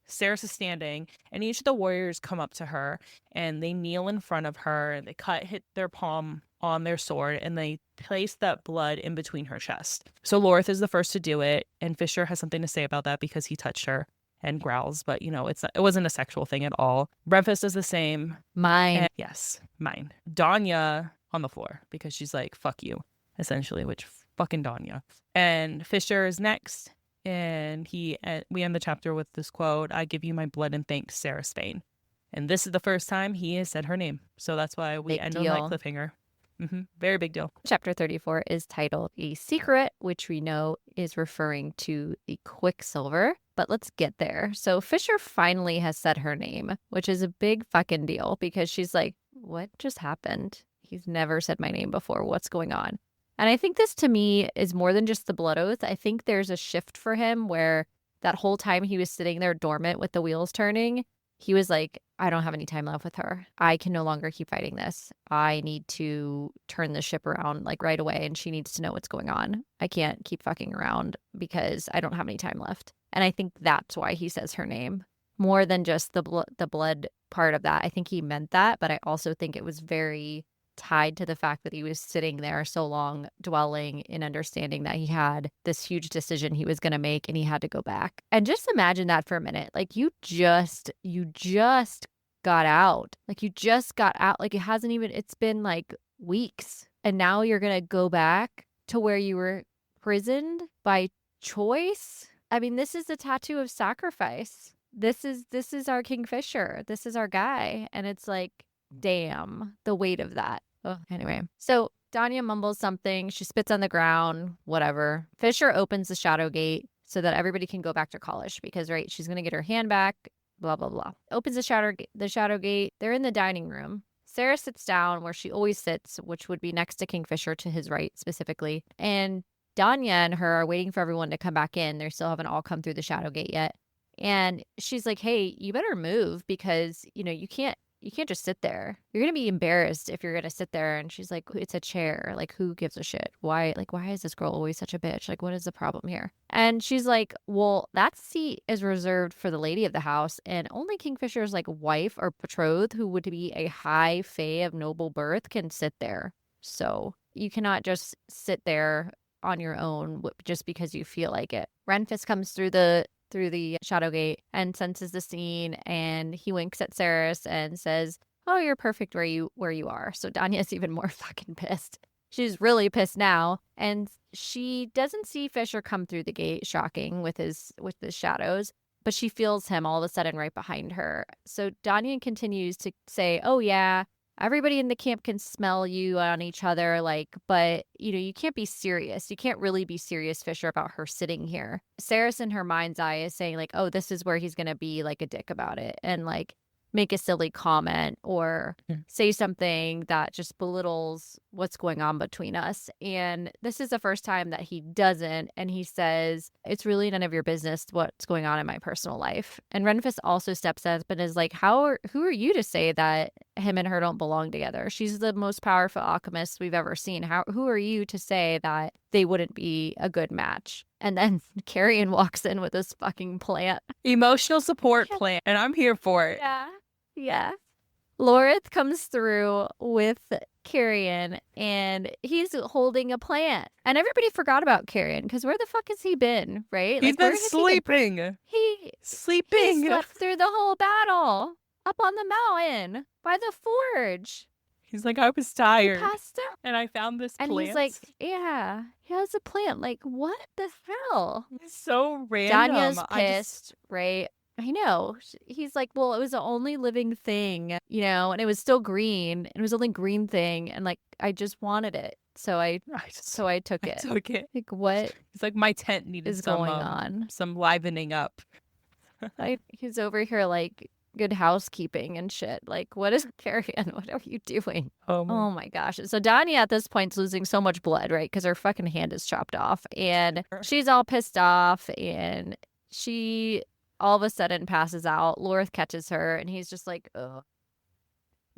Saeris is standing, and each of the warriors come up to her, and they kneel in front of her, and they hit their palm on their sword, and they place that blood in between her chest. So Lorith is the first to do it, and Fisher has something to say about that because he touched her and growls, but it wasn't a sexual thing at all. Renfis does the same. Mine. Yes, mine. Danya on the floor because she's like, fuck you, essentially, which fucking Danya. And Fisher is next. And we end the chapter with this quote, I give you my blood and thanks, Sarah Spain. And this is the first time he has said her name. So that's why we end on that cliffhanger. Very big deal. Chapter 34 is titled A Secret, which we know is referring to the Quicksilver. But let's get there. So Fisher finally has said her name, which is a big fucking deal because she's like, what just happened? He's never said my name before. What's going on? And I think this to me is more than just the blood oath. I think there's a shift for him where that whole time he was sitting there dormant with the wheels turning, he was like, I don't have any time left with her. I can no longer keep fighting this. I need to turn the ship around like right away, and she needs to know what's going on. I can't keep fucking around because I don't have any time left. And I think that's why he says her name. More than just the blood part of that. I think he meant that, but I also think it was very tied to the fact that he was sitting there so long dwelling in understanding that he had this huge decision he was going to make and he had to go back. And just imagine that for a minute. Like you just got out. Like you just got out. Like it's been like weeks. And now you're going to go back to where you were imprisoned by choice. I mean, this is the tattoo of sacrifice. This is our Kingfisher. This is our guy. And it's like, damn, the weight of that. Oh, anyway, so Danya mumbles something. She spits on the ground, whatever. Fisher opens the shadow gate so that everybody can go back to college because, right, she's going to get her hand back, blah, blah, blah. Opens the shadow gate. They're in the dining room. Sarah sits down where she always sits, which would be next to Kingfisher, to his right specifically. And Danya and her are waiting for everyone to come back in. They still haven't all come through the shadow gate yet. And she's like, hey, you better move because, you can't just sit there. You're going to be embarrassed if you're going to sit there. And she's like, it's a chair. Like, who gives a shit? Why is this girl always such a bitch? Like, what is the problem here? And she's like, well, that seat is reserved for the lady of the house. And only Kingfisher's like wife or betrothed, who would be a high fae of noble birth, can sit there. So you cannot just sit there on your own just because you feel like it. Renfis comes through the shadow gate and senses the scene, and he winks at Saeris and says, oh, you're perfect where you are. So Danya's even more fucking pissed. She's really pissed now, and she doesn't see Fisher come through the gate, shocking with the shadows, but she feels him all of a sudden right behind her. So Danya continues to say, oh yeah, everybody in the camp can smell you on each other, but, you can't be serious. You can't really be serious, Fisher, about her sitting here. Saeris in her mind's eye is saying, oh, this is where he's going to be, a dick about it and, make a silly comment or say something that just belittles what's going on between us. And this is the first time that he doesn't. And he says, it's really none of your business what's going on in my personal life. And Renfis also steps up and is like, who are you to say that him and her don't belong together? She's the most powerful alchemist we've ever seen. Who are you to say that they wouldn't be a good match? And then Carrion walks in with this fucking plant. Emotional support plant. And I'm here for it. Yeah. Lorith comes through with Carrion, and he's holding a plant. And everybody forgot about Carrion, because where the fuck has he been, right? He's been sleeping. He slept through the whole battle up on the mountain by the forge. He's like, I was tired. He passed out. And I found this And he's plant. like, yeah, he has a plant. Like, what the hell? It's so random. Danya's pissed, right? I know. He's like, well, it was the only living thing, you know, and it was still green. It was the only green thing. And like, I just wanted it. So I took it. Took it. Like, what It's like my tent needed is going on? some livening up. He's over here like good housekeeping and shit. Like, what is Carrion? What are you doing? Oh my gosh. So Danya at this point's losing so much blood, right? Because her fucking hand is chopped off. And she's all pissed off. And she all of a sudden passes out. Lorith catches her. And he's just like, ugh.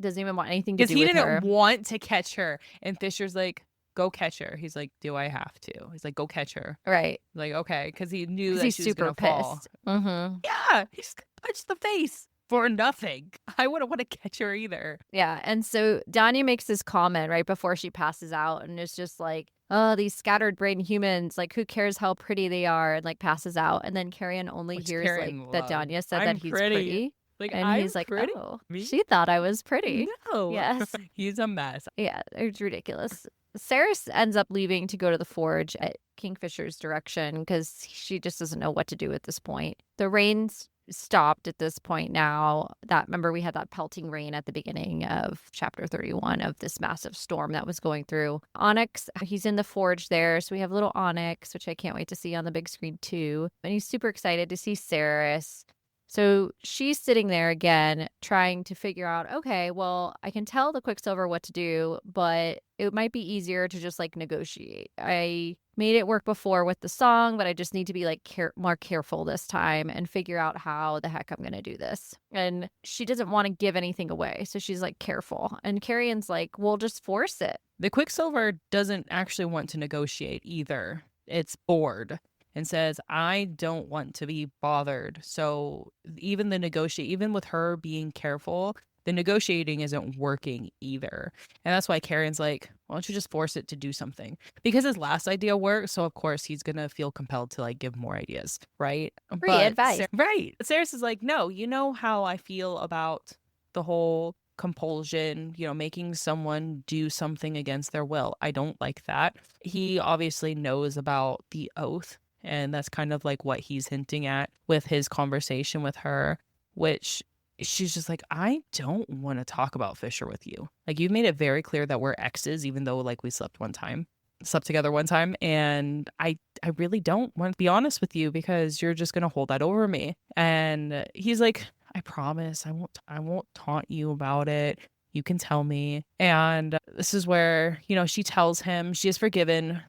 Doesn't even want anything to do with her. Because he didn't want to catch her. And Fisher's like, go catch her. He's like, do I have to? He's like, go catch her. Right. Like, okay. Because he knew that he's she was super going to fall. pissed. Mm-hmm. Yeah. He's punched the face for nothing. I wouldn't want to catch her either. Yeah. And so Danya makes this comment right before she passes out. And it's just like, oh, these scattered brain humans, like, who cares how pretty they are? And like passes out. And then Carrion only hears like that Danya said that he's pretty. Like, and he's like, pretty? Oh, she thought I was pretty. No. Yes. He's a mess. Yeah, it's ridiculous. Saeris ends up leaving to go to the forge at Kingfisher's direction because she just doesn't know what to do at this point. The rain's stopped at this point now. Remember, we had that pelting rain at the beginning of chapter 31 of this massive storm that was going through. Onyx, he's in the forge there. So we have little Onyx, which I can't wait to see on the big screen too. And he's super excited to see Saeris. So she's sitting there again, trying to figure out, okay, well, I can tell the Quicksilver what to do, but it might be easier to just like negotiate. I made it work before with the song, but I just need to be like more careful this time and figure out how the heck I'm going to do this. And she doesn't want to give anything away. So she's like, careful. And Carrion's like, well, just force it. The Quicksilver doesn't actually want to negotiate either. It's bored. And says, I don't want to be bothered. So even with her being careful, the negotiating isn't working either. And that's why Carrion's like, why don't you just force it to do something? Because his last idea worked. So of course he's going to feel compelled to like give more ideas. Right. Free advice. Right. Saeris is like, no, you know how I feel about the whole compulsion, making someone do something against their will. I don't like that. He obviously knows about the oath. And that's kind of like what he's hinting at with his conversation with her, which she's just like, I don't want to talk about Fisher with you. Like, you've made it very clear that we're exes, even though like we slept together one time. And I really don't want to be honest with you because you're just going to hold that over me. And he's like, I promise I won't taunt you about it. You can tell me. And this is where, she tells him she has forgiven,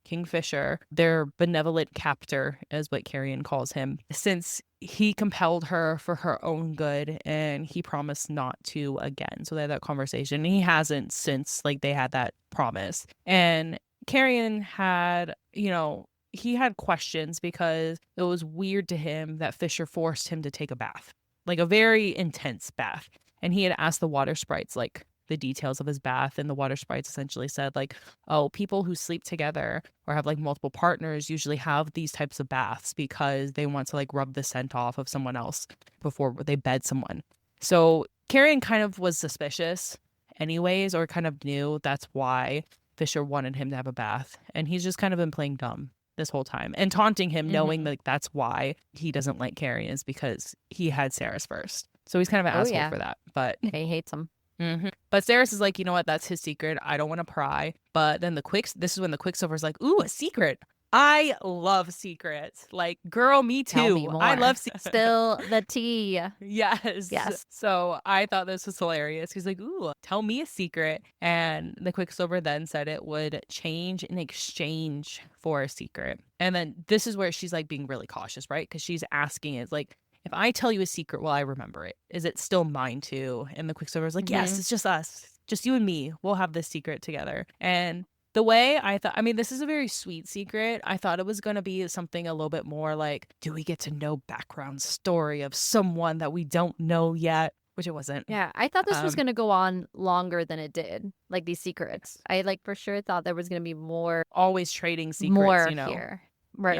Kingfisher, their benevolent captor, is what Carrion calls him, since he compelled her for her own good and he promised not to again. So they had that conversation. And he hasn't since like they had that promise. And Carrion had, he had questions because it was weird to him that Fisher forced him to take a bath, like a very intense bath. And he had asked the water sprites, like, the details of his bath, and the water sprites essentially said like, oh, people who sleep together or have like multiple partners usually have these types of baths because they want to like rub the scent off of someone else before they bed someone. So Carrion kind of was suspicious anyways, or kind of knew that's why Fisher wanted him to have a bath, and he's just kind of been playing dumb this whole time and taunting him, knowing like that's why he doesn't like Carrion, is because he had Saeris first. So he's kind of an asshole for that, but he hates him. Mm-hmm. But Saeris is like, you know what? That's his secret. I don't want to pry. But then this is when the Quicksilver's like, ooh, a secret. I love secrets. Like, girl, me too. Tell me more. I love secrets. Spill the tea. Yes. So I thought this was hilarious. He's like, ooh, tell me a secret. And the Quicksilver then said it would change in exchange for a secret. And then this is where she's like being really cautious, right? Because she's asking it like, if I tell you a secret, will I remember it? Is it still mine too? And the Quicksilver's like, yes, it's just us. Just you and me. We'll have this secret together. And the way I thought, this is a very sweet secret. I thought it was going to be something a little bit more like, do we get to know background story of someone that we don't know yet? Which it wasn't. Yeah, I thought this was going to go on longer than it did. Like these secrets. I like for sure thought there was going to be more. Always trading secrets, here. Right.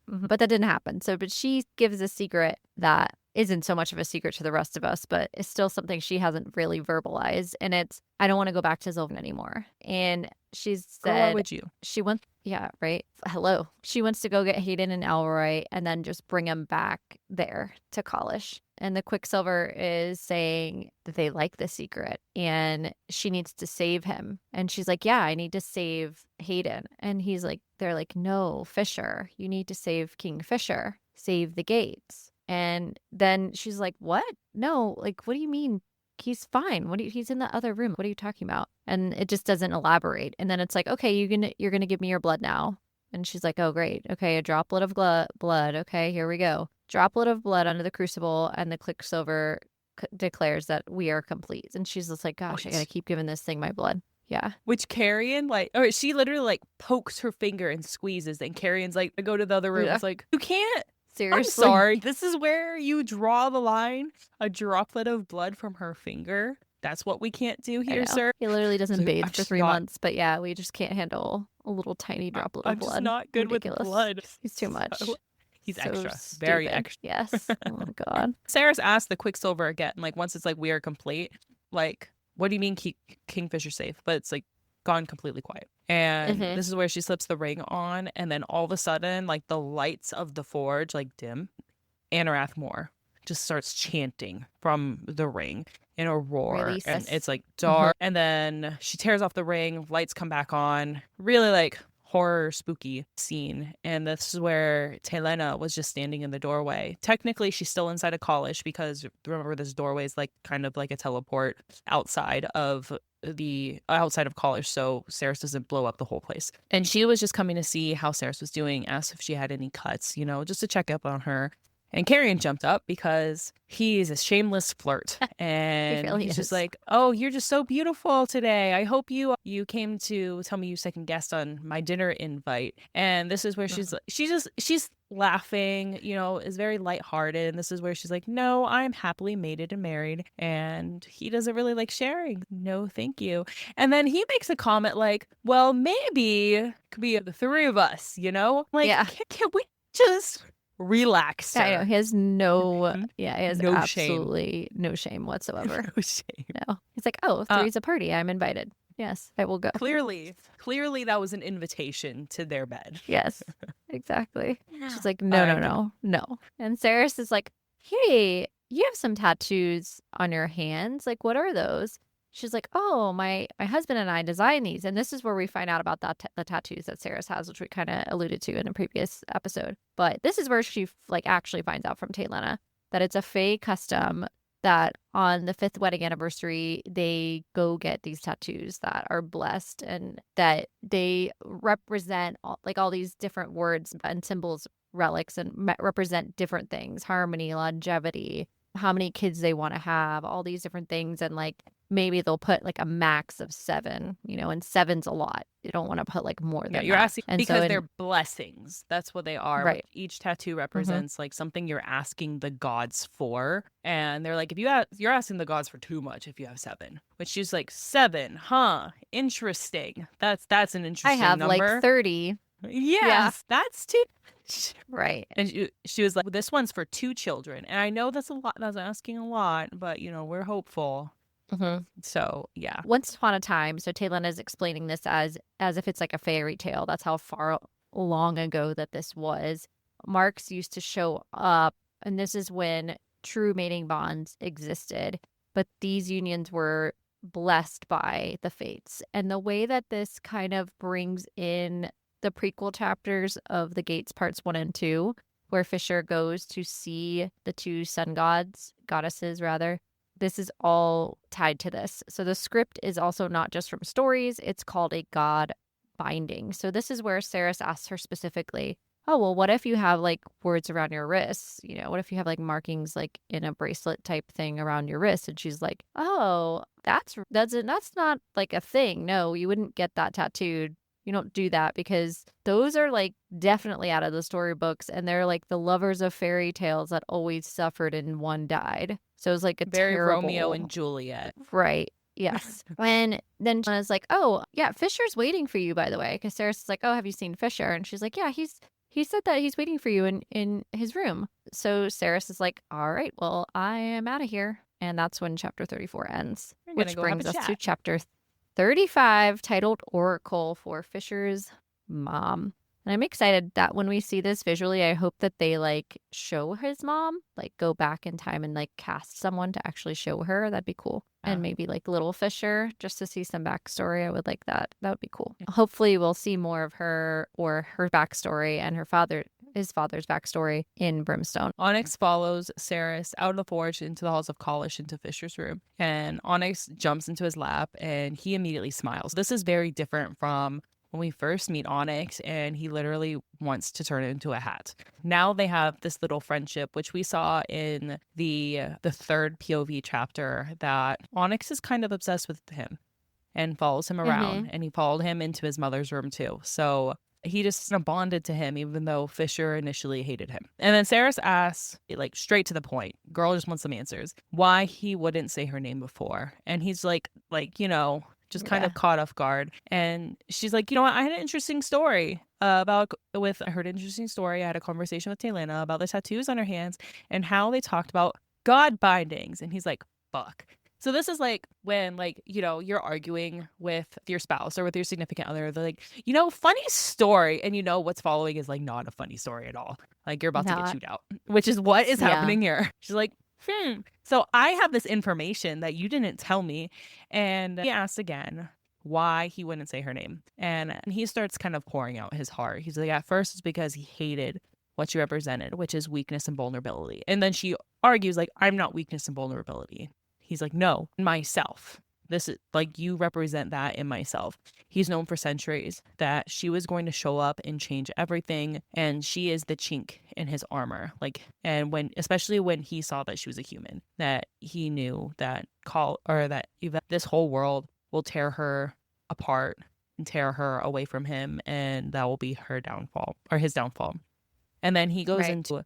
Mm-hmm. But that didn't happen. But she gives a secret that isn't so much of a secret to the rest of us, but it's still something she hasn't really verbalized. And it's, I don't want to go back to Sylvan anymore. And she Girl, why said would you? she wants, yeah, right. Hello. She wants to go get Hayden and Alroy and then just bring him back there to College. And the Quicksilver is saying that they like the secret and she needs to save him. And she's like, yeah, I need to save Hayden. And he's like, they're like, no, Fisher, you need to save King Fisher, save the gates. And then she's like, what? No, like, what do you mean? He's fine. He's in the other room. What are you talking about? And it just doesn't elaborate. And then it's like, okay, you're gonna give me your blood now. And she's like, oh, great. Okay, a droplet of blood. Okay, here we go. Droplet of blood under the crucible, and the Quicksilver declares that we are complete. And she's just like, gosh, I gotta keep giving this thing my blood. Yeah. Which Carrion, like, or she literally, like, pokes her finger and squeezes, and Carrion's like, I go to the other room. Yeah. It's like, you can't. Seriously. I'm sorry. This is where you draw the line. A droplet of blood from her finger. That's what we can't do here, sir. He literally doesn't So bathe I'm for just 3 not- month, but yeah, we just can't handle a little tiny droplet of I'm blood. just not good Ridiculous. with blood. He's too much. He's So extra. stupid. Very extra. Yes. Oh my God. Saeris asked the Quicksilver again, like, once it's like, we are complete, like, what do you mean keep Kingfisher safe? But it's like gone completely quiet. And this is where she slips the ring on, and then all of a sudden, like, the lights of the forge like dim. Anarath Moore just starts chanting from the ring in a roar. Really, and sis? it's like dark. And then she tears off the ring, lights come back on. Really like horror spooky scene. And this is where Telena was just standing in the doorway. Technically she's still inside of College because remember this doorway is like kind of like a teleport outside of College, so Saeris doesn't blow up the whole place. And she was just coming to see how Saeris was doing, asked if she had any cuts, you know, just to check up on her. And Carrion jumped up because he's a shameless flirt. And really he's is. just like, oh, you're just so beautiful today. I hope you came to tell me you second guessed on my dinner invite. And this is where she's laughing, you know, is very lighthearted. And this is where she's like, no, I'm happily mated and married. And he doesn't really like sharing. No, thank you. And then he makes a comment like, well, maybe it could be the three of us, you know? Like, Yeah. can we just relax, sir? Yeah, I know. He has he has No absolutely no shame whatsoever. No shame. No. He's like, oh, three's a party. I'm invited. Yes, I will go. Clearly that was an invitation to their bed. Yes, exactly. She's like, no. And Saeris is like, hey, you have some tattoos on your hands. Like, what are those? She's like, oh, my husband and I designed these. And this is where we find out about the tattoos that Saeris has, which we kind of alluded to in a previous episode. But this is where she actually finds out from Telena that it's a Fae custom that on the 5th wedding anniversary, they go get these tattoos that are blessed and that they represent all these different words and symbols, relics, and represent different things, harmony, longevity, how many kids they want to have, all these different things. And like, maybe they'll put like a max of 7, you know, and 7's a lot. You don't want to put like more than you're that. asking And because so they're blessings. That's what they are. Right. Each tattoo represents like something you're asking the gods for. And they're like, if you're asking the gods for too much if you have 7. Which she's like, 7, huh? Interesting. That's an interesting I have number. like 30. Yes, that's too. Right. And she was like, this one's for 2 children. And I know that's a lot. That's asking a lot, but you know, we're hopeful. So yeah. Once upon a time, so Telena is explaining this as if it's like a fairy tale. That's how far long ago that this was. Marks used to show up, and this is when true mating bonds existed. But these unions were blessed by the fates. And the way that this kind of brings in the prequel chapters of the Gates parts 1 and 2, where Fisher goes to see the 2 sun goddesses rather. This is all tied to this. So the script is also not just from stories. It's called a god binding. So this is where Saeris asks her specifically, oh, well, what if you have like words around your wrists? You know, what if you have like markings like in a bracelet type thing around your wrist? And she's like, oh, that's not like a thing. No, you wouldn't get that tattooed. You don't do that because those are like definitely out of the storybooks, and they're like the lovers of fairy tales that always suffered and one died. So it was like a very terrible... Romeo and Juliet. Right. Yes. And then Shauna's like, oh, yeah, Fisher's waiting for you, by the way. Because Saeris is like, oh, have you seen Fisher? And she's like, yeah, he's he said that he's waiting for you in his room. So Saeris is like, all right, well, I am out of here. And that's when chapter 34 ends, We're gonna which go have brings a us to chat. chapter 35, titled Oracle for Fisher's Mom. And I'm excited that when we see this visually, I hope that they like show his mom, like go back in time and like cast someone to actually show her. That'd be cool. Yeah. And maybe like Little Fisher just to see some backstory. I would like that. That would be cool. Hopefully we'll see more of her or her backstory and his father's backstory in Brimstone. Onyx follows Saeris out of the forge into the halls of Kalish into Fisher's room, and Onyx jumps into his lap and he immediately smiles. This is very different from when we first meet Onyx and he literally wants to turn it into a hat. Now they have this little friendship, which we saw in the third POV chapter, that Onyx is kind of obsessed with him and follows him around, and he followed him into his mother's room too. So he just bonded to him, even though Fisher initially hated him. And then Saeris asks, like straight to the point, girl just wants some answers, why he wouldn't say her name before. And he's like, just kind of caught off guard. And she's like, you know what? I had an interesting story I heard an interesting story. I had a conversation with Taylana about the tattoos on her hands and how they talked about God bindings. And he's like, fuck. So this is like when, like, you know, you're arguing with your spouse or with your significant other. They're like, you know, funny story. And you know what's following is like not a funny story at all. Like you're about to get chewed out, which is what is happening here. She's like, So I have this information that you didn't tell me. And he asks again why he wouldn't say her name. And he starts kind of pouring out his heart. He's like, at first it's because he hated what she represented, which is weakness and vulnerability. And then she argues like, I'm not weakness and vulnerability. He's like, no, myself. This is like, you represent that in myself. He's known for centuries that she was going to show up and change everything. And she is the chink in his armor. Like, and especially when he saw that she was a human, that he knew that this whole world will tear her apart and tear her away from him. And that will be her downfall or his downfall. And then he goes into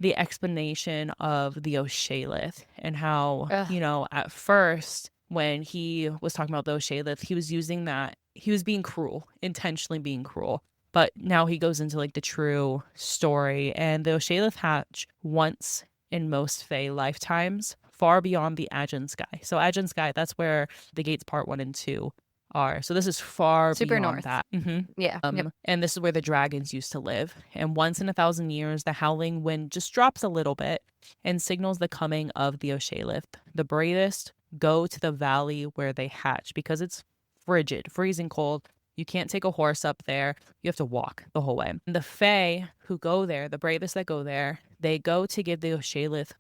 the explanation of the Oshalith and how, you know, at first when he was talking about the Oshalith, he was using that, he was being cruel, intentionally being cruel. But now he goes into like the true story, and the Oshalith hatch once in most Fae lifetimes, far beyond the Aegean Sky. So Aegean Sky, that's where the gates part 1 and 2 are. So this is far super beyond north. that. Yeah. And this is where the dragons used to live. And once in 1,000 years, the howling wind just drops a little bit and signals the coming of the Oshalith. The bravest go to the valley where they hatch because it's frigid, freezing cold. You can't take a horse up there. You have to walk the whole way. And the Fae who go there, the bravest that go there, they go to give the Oshalith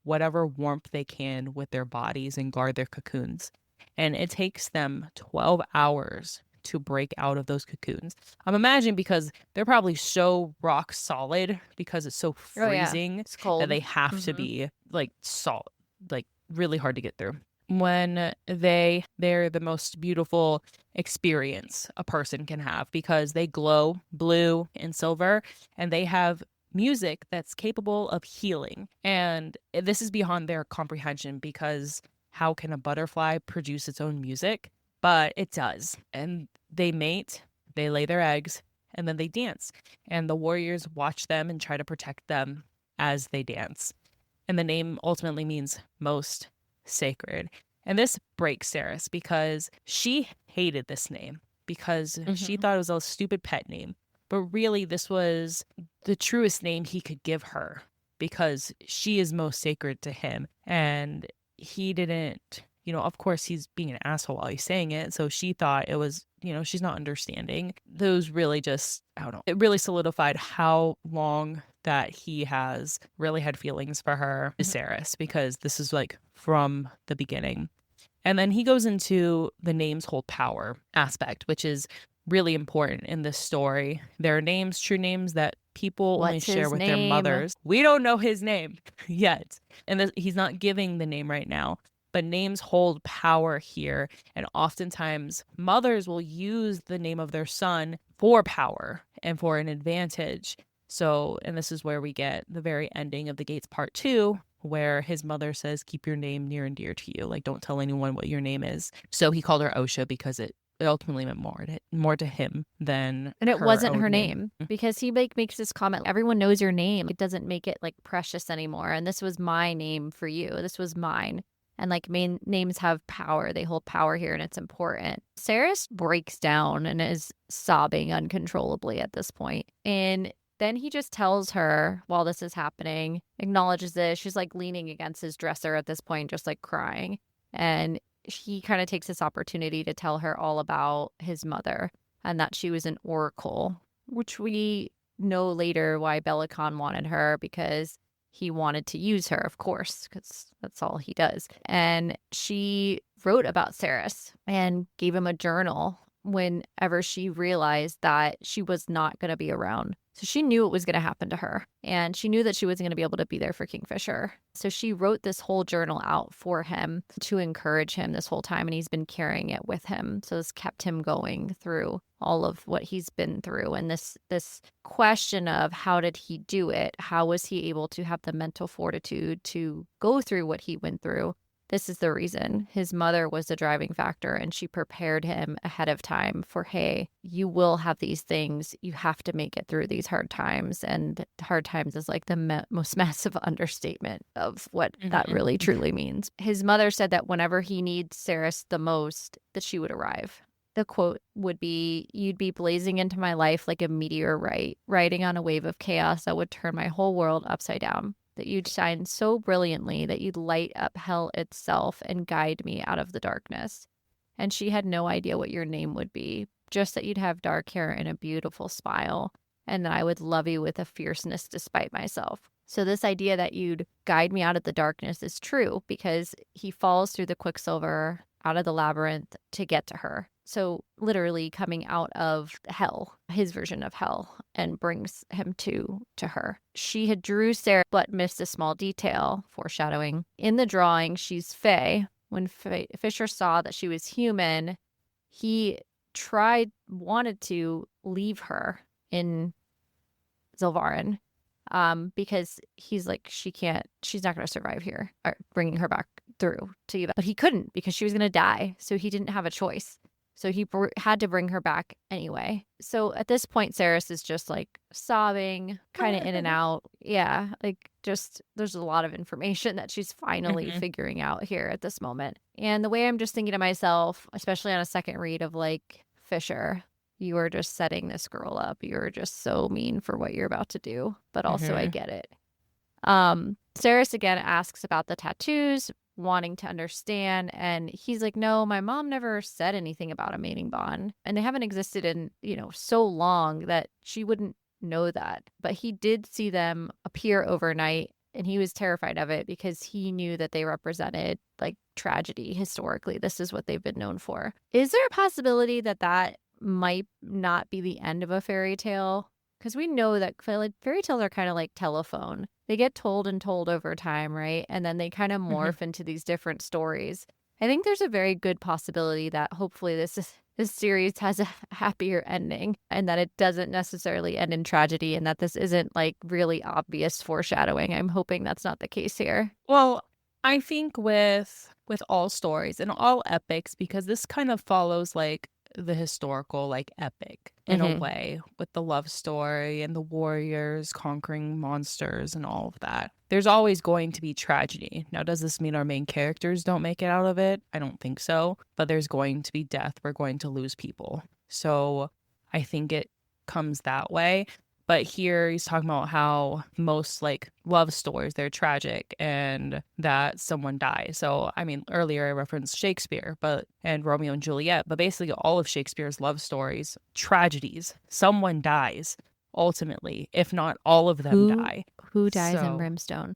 whatever warmth they can with their bodies and guard their cocoons. And it takes them 12 hours to break out of those cocoons. I'm imagining because they're probably so rock solid because it's so freezing It's cold. that they have to be like solid, like really hard to get through. When they're the most beautiful experience a person can have because they glow blue and silver, and they have music that's capable of healing. And this is beyond their comprehension because how can a butterfly produce its own music? But it does. And they mate, they lay their eggs, and then they dance. And the warriors watch them and try to protect them as they dance. And the name ultimately means most sacred. And this breaks Saeris because she hated this name because she thought it was a stupid pet name. But really, this was the truest name he could give her because she is most sacred to him. And he didn't, you know, of course he's being an asshole while he's saying it. So she thought it was, you know, she's not understanding. Those really just, I don't know, it really solidified how long that he has really had feelings for her, Saeris, because this is like from the beginning. And then he goes into the names hold power aspect, which is really important in this story. There are names, true names that people only share with their mothers. We don't know his name yet. And he's not giving the name right now. But names hold power here. And oftentimes mothers will use the name of their son for power and for an advantage. So, and this is where we get the very ending of the Gates Part 2, where his mother says, keep your name near and dear to you. Like, don't tell anyone what your name is. So he called her Osha because it ultimately meant more to him than And it her wasn't own her name. name, because he like makes this comment, everyone knows your name. It doesn't make it like precious anymore. And this was my name for you. This was mine. And like main names have power. They hold power here and it's important. Saeris breaks down and is sobbing uncontrollably at this point. And then he just tells her while this is happening, acknowledges this. She's like leaning against his dresser at this point, just like crying. And he kind of takes this opportunity to tell her all about his mother and that she was an oracle, which we know later why Belicon wanted her, because he wanted to use her, of course, because that's all he does. And she wrote about Saeris and gave him a journal whenever she realized that she was not going to be around. So she knew it was going to happen to her, and she knew that she wasn't going to be able to be there for Kingfisher. So she wrote this whole journal out for him to encourage him this whole time, and he's been carrying it with him. So it's kept him going through all of what he's been through. And this question of how did he do it? How was he able to have the mental fortitude to go through what he went through? This is the reason. His mother was the driving factor, and she prepared him ahead of time for, hey, you will have these things. You have to make it through these hard times. And hard times is like the most massive understatement of what that really truly means. His mother said that whenever he needs Saeris the most, that she would arrive. The quote would be, "You'd be blazing into my life like a meteorite, riding on a wave of chaos that would turn my whole world upside down. That you'd shine so brilliantly that you'd light up hell itself and guide me out of the darkness. And she had no idea what your name would be, just that you'd have dark hair and a beautiful smile, and that I would love you with a fierceness despite myself." So this idea that you'd guide me out of the darkness is true, because he falls through the Quicksilver out of the labyrinth to get to her. So literally coming out of hell, his version of hell, and brings him to her. She had drew Sarah, but missed a small detail, foreshadowing. In the drawing, she's Fae. When Fisher saw that she was human, he wanted to leave her in Zilvarin, because he's like, she's not going to survive here, or bringing her back through to you. But he couldn't, because she was going to die. So he didn't have a choice. So he had to bring her back anyway. So at this point, Saeris is just like sobbing, kind of in and out. Yeah, like just there's a lot of information that she's finally figuring out here at this moment. And the way I'm just thinking to myself, especially on a second read of like, Fisher, you are just setting this girl up. You're just so mean for what you're about to do. But also I get it. Saeris again asks about the tattoos, wanting to understand, and he's like, no, my mom never said anything about a mating bond, and they haven't existed in so long that she wouldn't know that. But he did see them appear overnight, and he was terrified of it because he knew that they represented like tragedy. Historically, this is what they've been known for. Is there a possibility that might not be the end of a fairy tale? Because we know that fairy tales are kind of like telephone. They get told and told over time, right? And then they kind of morph into these different stories. I think there's a very good possibility that hopefully this series has a happier ending, and that it doesn't necessarily end in tragedy, and that this isn't like really obvious foreshadowing. I'm hoping that's not the case here. Well, I think with all stories and all epics, because this kind of follows like the historical like epic in a way, with the love story and the warriors conquering monsters and all of that. There's always going to be tragedy. Now, does this mean our main characters don't make it out of it? I don't think so. But there's going to be death. We're going to lose people. So I think it comes that way. But here he's talking about how most like love stories, they're tragic and that someone dies. So, I mean, earlier I referenced Shakespeare and Romeo and Juliet, but basically all of Shakespeare's love stories, tragedies, someone dies ultimately, if not all of them die. Who dies in Brimstone?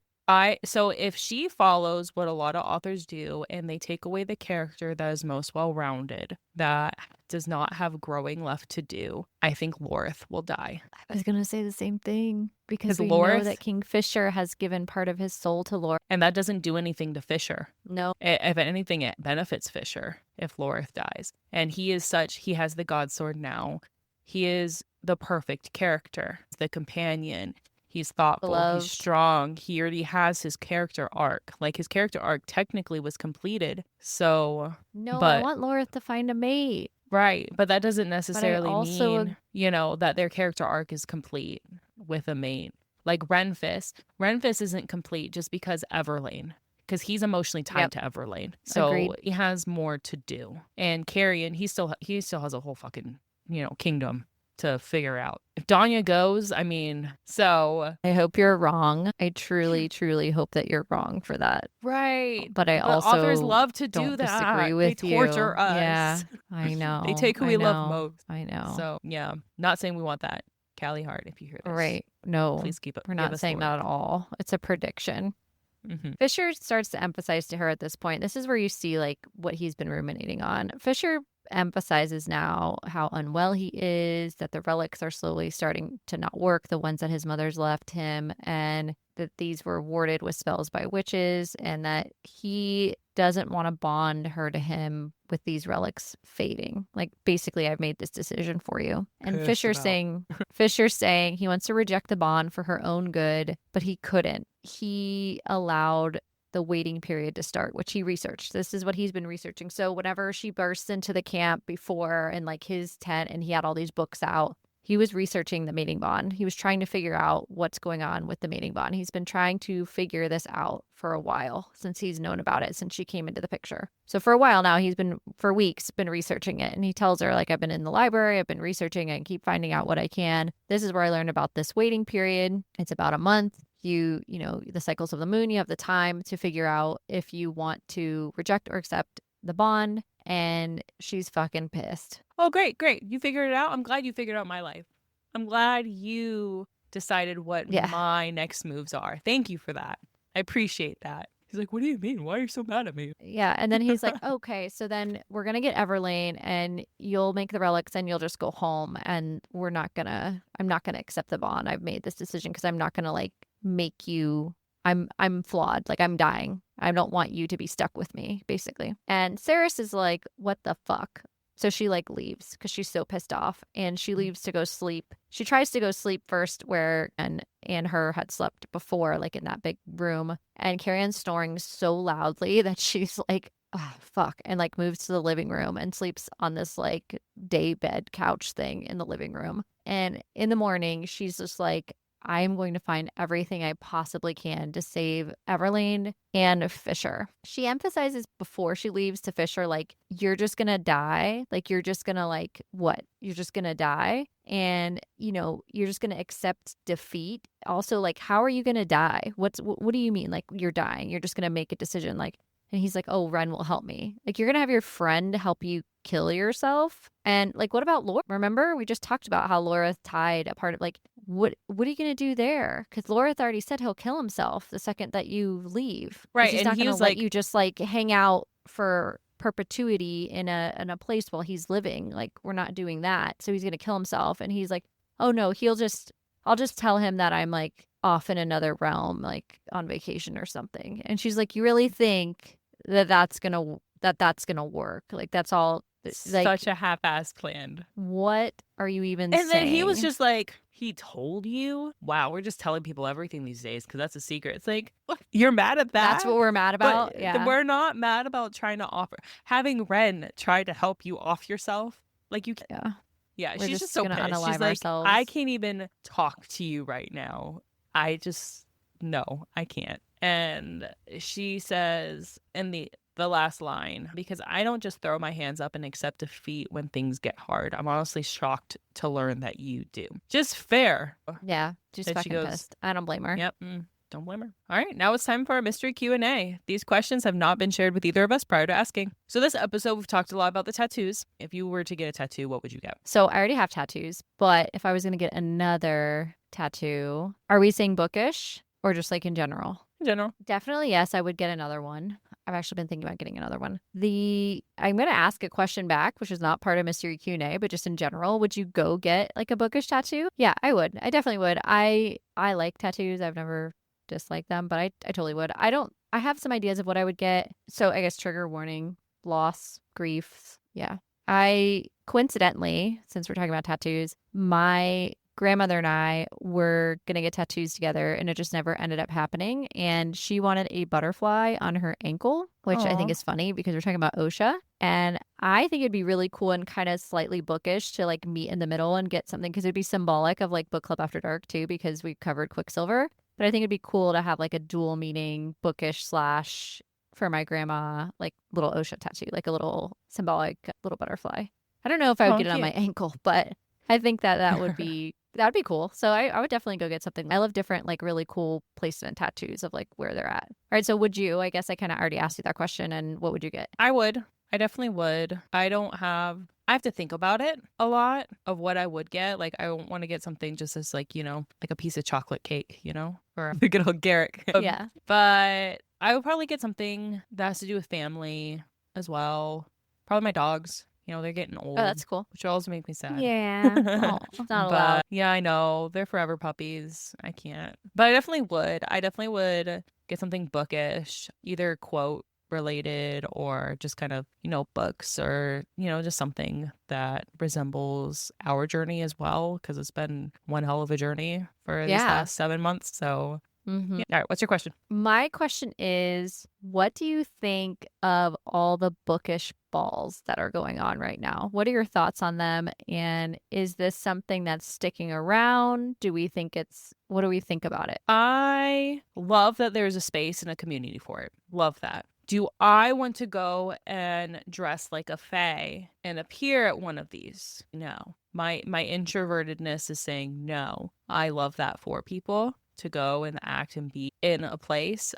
So if she follows what a lot of authors do and they take away the character that is most well-rounded, that does not have growing left to do, I think Lorith will die. I was going to say the same thing, because we know that Kingfisher has given part of his soul to Lorith. And that doesn't do anything to Fisher. No. If anything, it benefits Fisher if Lorith dies. And he has the God Sword now. He is the perfect character, the companion. He's thoughtful, Beloved. He's strong. He already has his character arc. Like, his character arc technically was completed. So, I want Lorith to find a mate. Right. But that doesn't necessarily also mean, that their character arc is complete with a mate. Like Renfist. Renfist isn't complete just because Everlane. Because he's emotionally tied to Everlane. So Agreed. he has more to do. And Carrion, he still has a whole fucking, kingdom to figure out. If Danya goes, so I hope you're wrong. I truly, truly hope that you're wrong for that. right. But also authors love to do don't that. disagree with they torture you. us. Yeah, I know. They take who we love most. I know. So yeah, not saying we want that. Callie Hart, if you hear this. Right. No. Please keep up. We're not saying that at all. It's a prediction. Fisher starts to emphasize to her at this point. This is where you see like what he's been ruminating on. Fisher emphasizes now how unwell he is, that the relics are slowly starting to not work, the ones that his mother's left him, and that these were warded with spells by witches, and that he doesn't want to bond her to him with these relics fading. Like, basically, I've made this decision for you. And Fisher's saying he wants to reject the bond for her own good, but he couldn't. He allowed the waiting period to start, which he researched. This is what he's been researching. So whenever she bursts into the camp before in like his tent and he had all these books out, he was researching the mating bond. He was trying to figure out what's going on with the mating bond. He's been trying to figure this out for a while since he's known about it, since she came into the picture. So for a while now, for weeks, been researching it. And he tells her, like, I've been in the library, I've been researching it and keep finding out what I can. This is where I learned about this waiting period. It's about a month. The cycles of the moon, you have the time to figure out if you want to reject or accept the bond. And she's fucking pissed. Oh, great. You figured it out. I'm glad you figured out my life. I'm glad you decided what my next moves are. Thank you for that. I appreciate that. He's like, what do you mean? Why are you so mad at me? Yeah. And then he's like, okay, so then we're going to get Everlane and you'll make the relics and you'll just go home. And I'm not going to accept the bond. I've made this decision because I'm not going to like make you, I'm flawed. Like, I'm dying. I don't want you to be stuck with me, basically. And Saeris is like, what the fuck? So she like leaves because she's so pissed off, and she leaves to go sleep. She tries to go sleep first where and her had slept before, like in that big room. And Carrion's snoring so loudly that she's like, oh, fuck. And like moves to the living room and sleeps on this like day bed couch thing in the living room. And in the morning, she's just like, I am going to find everything I possibly can to save Everlane and Fisher. She emphasizes before she leaves to Fisher, like, you're just going to die. Like, you're just going to like, what? You're just going to die. And, you're just going to accept defeat. Also, like, how are you going to die? What do you mean? Like, you're dying. You're just going to make a decision. Like, and he's like, oh, Ren will help me. Like, you're going to have your friend help you kill yourself. And like, what about Laura? Remember, we just talked about how Laura tied a part of like, what are you going to do there? Because Laura already said he'll kill himself the second that you leave. Right. He's not going to let you just like hang out for perpetuity in a place while he's living. Like, we're not doing that. So he's going to kill himself. And he's like, oh no, I'll just tell him that I'm like off in another realm, like on vacation or something. And she's like, you really think that's going to work? Like, that's all. Like, such a half-assed plan. What are you even saying? And then he was just like, he told you? Wow, we're just telling people everything these days because that's a secret. It's like, you're mad at that? That's what we're mad about? But yeah. We're not mad about trying to having Ren try to help you off yourself. Like, you can't. Yeah, she's just so pissed. She's like, ourselves. I can't even talk to you right now. No, I can't. And she says in the last line, because I don't just throw my hands up and accept defeat when things get hard. I'm honestly shocked to learn that you do. Just fair. Yeah, just fucking pissed. I don't blame her. Yep. Don't blame her. All right, now it's time for our mystery Q&A. These questions have not been shared with either of us prior to asking. So this episode, we've talked a lot about the tattoos. If you were to get a tattoo, what would you get? So I already have tattoos, but if I was going to get another tattoo, are we saying bookish or just like in general? In general. Definitely, yes, I would get another one. I've actually been thinking about getting another one. I'm going to ask a question back, which is not part of Mystery Q&A, but just in general, would you go get like a bookish tattoo? Yeah, I would. I definitely would. I like tattoos. I've never disliked them, but I totally would. I have some ideas of what I would get. So I guess trigger warning, loss, grief. Yeah. Coincidentally, since we're talking about tattoos, my grandmother and I were going to get tattoos together, and it just never ended up happening. And she wanted a butterfly on her ankle, which I think is funny because we're talking about OSHA. And I think it'd be really cool and kind of slightly bookish to like meet in the middle and get something, because it'd be symbolic of like book club after dark too, because we covered Quicksilver. But I think it'd be cool to have like a dual meaning bookish slash for my grandma, like little OSHA tattoo, like a little symbolic little butterfly. I don't know if I would Oh, get it on my ankle, but I think that would be that'd be cool. So I would definitely go get something. I love different like really cool placement tattoos of like where they're at. All right, so would you? I guess I kind of already asked you that question. And what would you get? I would. I definitely would. I have to think about it a lot of what I would get. Like, I don't want to get something just as like, like a piece of chocolate cake, or a good old Garrick. Yeah. But I would probably get something that has to do with family as well. Probably my dogs. They're getting old. Oh, that's cool. Which always make me sad. Yeah. Oh, it's not allowed. But yeah, I know. They're forever puppies. I can't. But I definitely would. I definitely would get something bookish, either quote related or just kind of, books or, just something that resembles our journey as well, because it's been one hell of a journey for these last 7 months. So Mm-hmm. All right, what's your question? My question is, what do you think of all the bookish balls that are going on right now? What are your thoughts on them? And is this something that's sticking around? What do we think about it? I love that there's a space and a community for it. Love that. Do I want to go and dress like a fae and appear at one of these? No. My introvertedness is saying no. I love that for people to go and act and be in a place.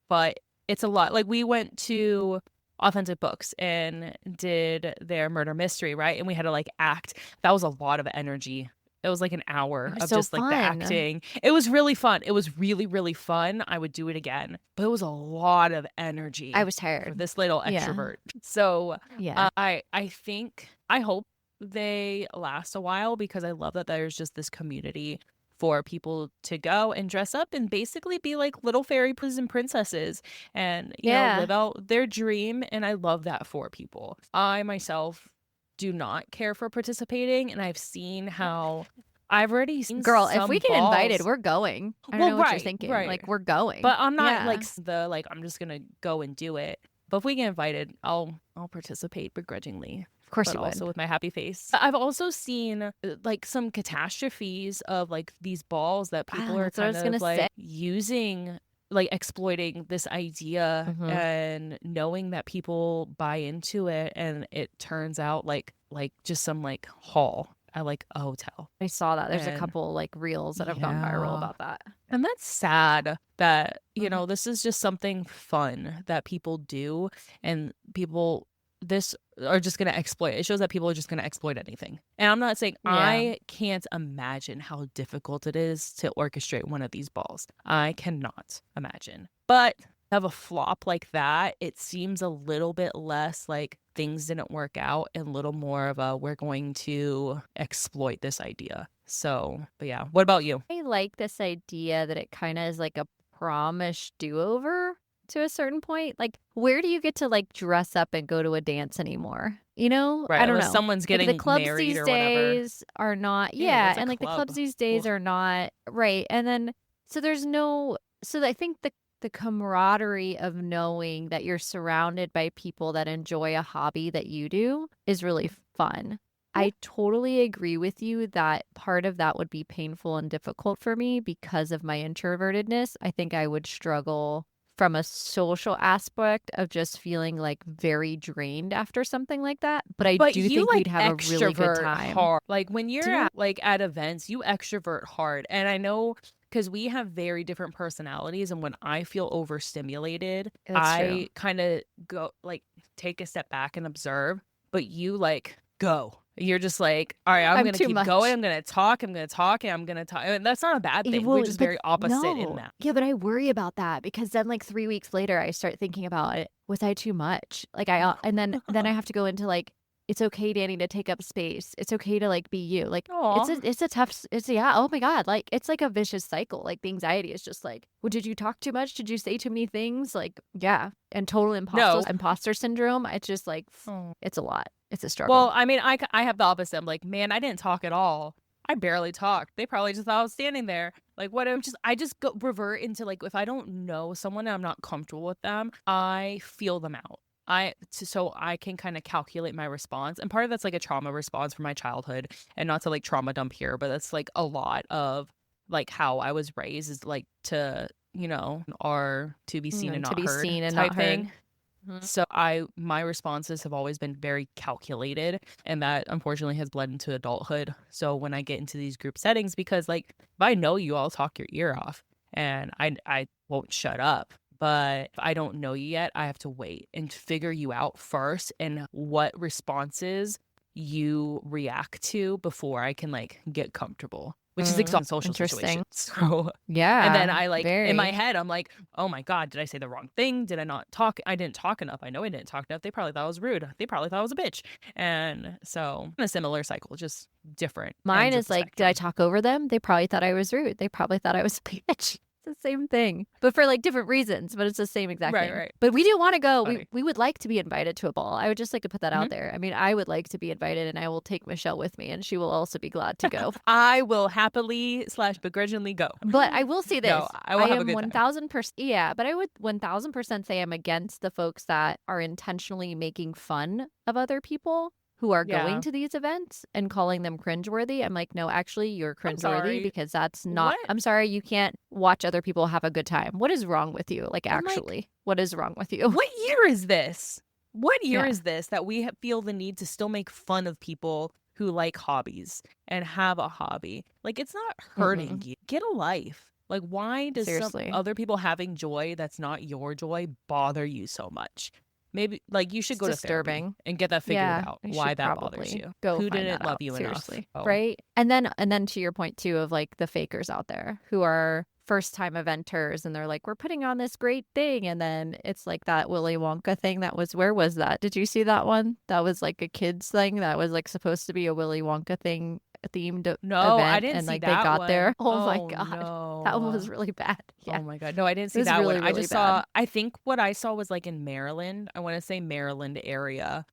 But it's a lot. Like, we went to Authentic Books and did their murder mystery, right? And we had to like act. That was a lot of energy. It was like an hour of so just like the acting. It was really fun. It was really, really fun. I would do it again. But it was a lot of energy. I was tired. For this little extrovert. So yeah, I hope they last a while, because I love that there's just this community for people to go and dress up and basically be like little fairy princes and princesses and live out their dream. And I love that for people. I myself do not care for participating, and I've seen how I've already seen if we get invited, we're going. I don't know what you're thinking. Right. Like, we're going. But I'm not like I'm just gonna go and do it. But if we get invited, I'll participate begrudgingly. Of course but you would. Also with my happy face. I've also seen like some catastrophes of like these balls that people are kind of like using, like exploiting this idea and knowing that people buy into it, and it turns out like just some like haul at like a hotel. I saw that. There's a couple like reels that have gone viral about that. And that's sad that, this is just something fun that people do, and people are just going to exploit. It shows that people are just going to exploit anything. And I'm not saying I can't imagine how difficult it is to orchestrate one of these balls. I cannot imagine. But have a flop like that, it seems a little bit less like things didn't work out and a little more of a we're going to exploit this idea. So, but yeah, what about you? I like this idea that it kind of is like a promise do-over to a certain point. Like, where do you get to like dress up and go to a dance anymore? Right, I don't know. Someone's getting the clubs married these or days are not. Yeah, and like the clubs these days are not right. And then so there's no. So I think the camaraderie of knowing that you're surrounded by people that enjoy a hobby that you do is really fun. I totally agree with you that part of that would be painful and difficult for me because of my introvertedness. I think I would struggle from a social aspect of just feeling like very drained after something like that. But I do think we'd have a really good time. Hard. Like when you're at events, you extrovert hard. And I know because we have very different personalities, and when I feel overstimulated, I kind of go like take a step back and observe. But you like go. You're just like, all right, I'm going to keep going. I'm going to talk. And I'm going to talk. And that's not a bad thing. We're just very opposite in that. Yeah, but I worry about that because then like 3 weeks later, I start thinking about it. Was I too much? Like and then I have to go into like, it's okay, Danny, to take up space. It's okay to like be you. Like it's a tough. Oh my God. Like it's like a vicious cycle. Like the anxiety is just like, well, did you talk too much? Did you say too many things? Like, yeah. And total imposter syndrome. It's just like, it's a lot. It's a struggle. Well, I mean, I have the opposite. I'm like, man, I didn't talk at all. I barely talked. They probably just thought I was standing there. Like, what? I just go revert into like, if I don't know someone and I'm not comfortable with them, I feel them out. so I can kind of calculate my response. And part of that's like a trauma response from my childhood, and not to like trauma dump here, but that's like a lot of like how I was raised is like to, or to be seen and to not be heard seen and type not heard. thing. So my responses have always been very calculated, and that unfortunately has bled into adulthood. So when I get into these group settings, because like if I know you, I'll talk your ear off and I won't shut up. But if I don't know you yet, I have to wait and figure you out first and what responses you react to before I can like get comfortable, which is exhausting social Interesting. situations. So Yeah. and then I like in my very. head, I'm like, oh my God, did I say the wrong thing? Did I not talk? I didn't talk enough. I know I didn't talk enough. They probably thought I was rude. They probably thought I was a bitch. And so a similar cycle, just different. Mine ends of is the like, did I spectrum. talk over them? They probably thought I was rude. They probably thought I was a bitch. It's the same thing, but for like different reasons, but it's the same exact thing. Right. But we do want to go. Funny. We would like to be invited to a ball. I would just like to put that out Mhm. there. I mean, I would like to be invited, and I will take Michelle with me, and she will also be glad to go. I will happily / begrudgingly go. But I will say this. No, I will have a am good time. 1000%. Yeah, but I would 1000% say I'm against the folks that are intentionally making fun of other people who are Yeah. going to these events and calling them cringeworthy. I'm like, no, actually, you're I'm cringeworthy sorry. because that's not. What? I'm sorry, you can't watch other people have a good time. What is wrong with you? Like, I'm like, actually, what is wrong with you? What year is this? What year Yeah. is this that we feel the need to still make fun of people who like hobbies and have a hobby? Like, it's not hurting you. Get a life. Like, why does some Seriously. other people having joy that's not your joy bother you so much? Maybe like you should It's go to disturbing. therapy and get that figured Yeah, out. you Why should that bothers probably you? go Who find didn't that love out, you seriously. enough? Oh. Right? And then to your point too of like the fakers out there who are first time eventers and they're like, we're putting on this great thing, and then it's like that Willy Wonka thing that was, where was that? Did you see that one? That was like a kids thing that was like supposed to be a Willy Wonka thing themed No, event, I didn't and see like that they got one. there. Oh my Oh God. no. That one was really bad. Yeah. Oh my God. No, I didn't see was that really, one. I really just bad. saw, I think what I saw was like in Maryland. I want to say Maryland area.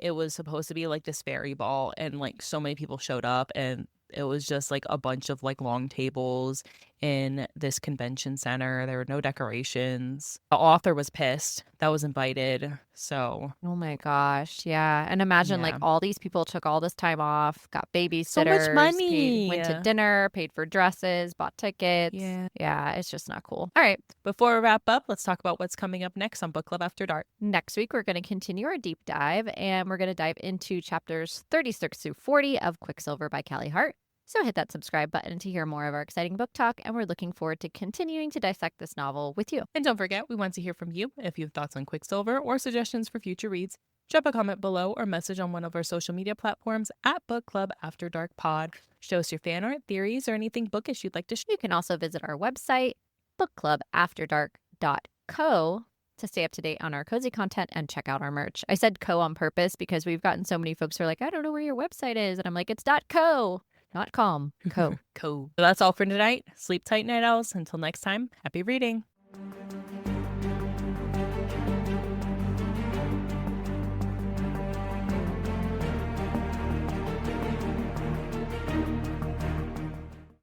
It was supposed to be like this fairy ball, and like so many people showed up, and it was just like a bunch of like long tables in this convention center. There were no decorations. The author was pissed that was invited. So Oh my gosh. Yeah. And imagine like yeah. all these people took all this time off, got babysitters, So much money. went to dinner, paid for dresses, bought tickets. Yeah, it's just not cool. All right. Before we wrap up, let's talk about what's coming up next on Book Club After Dark. Next week, we're going to continue our deep dive, and we're going to dive into chapters 36 through 40 of Quicksilver by Callie Hart. So hit that subscribe button to hear more of our exciting book talk, and we're looking forward to continuing to dissect this novel with you. And don't forget, we want to hear from you. If you have thoughts on Quicksilver or suggestions for future reads, drop a comment below or message on one of our social media platforms at Book Club After Dark Pod. Show us your fan art, theories, or anything bookish you'd like to share. You can also visit our website, bookclubafterdark.co, to stay up to date on our cozy content and check out our merch. I said co on purpose because we've gotten so many folks who are like, I don't know where your website is. And I'm like, it's .co. Not com. Co. Cool. So that's all for tonight. Sleep tight, night owls. Until next time, happy reading.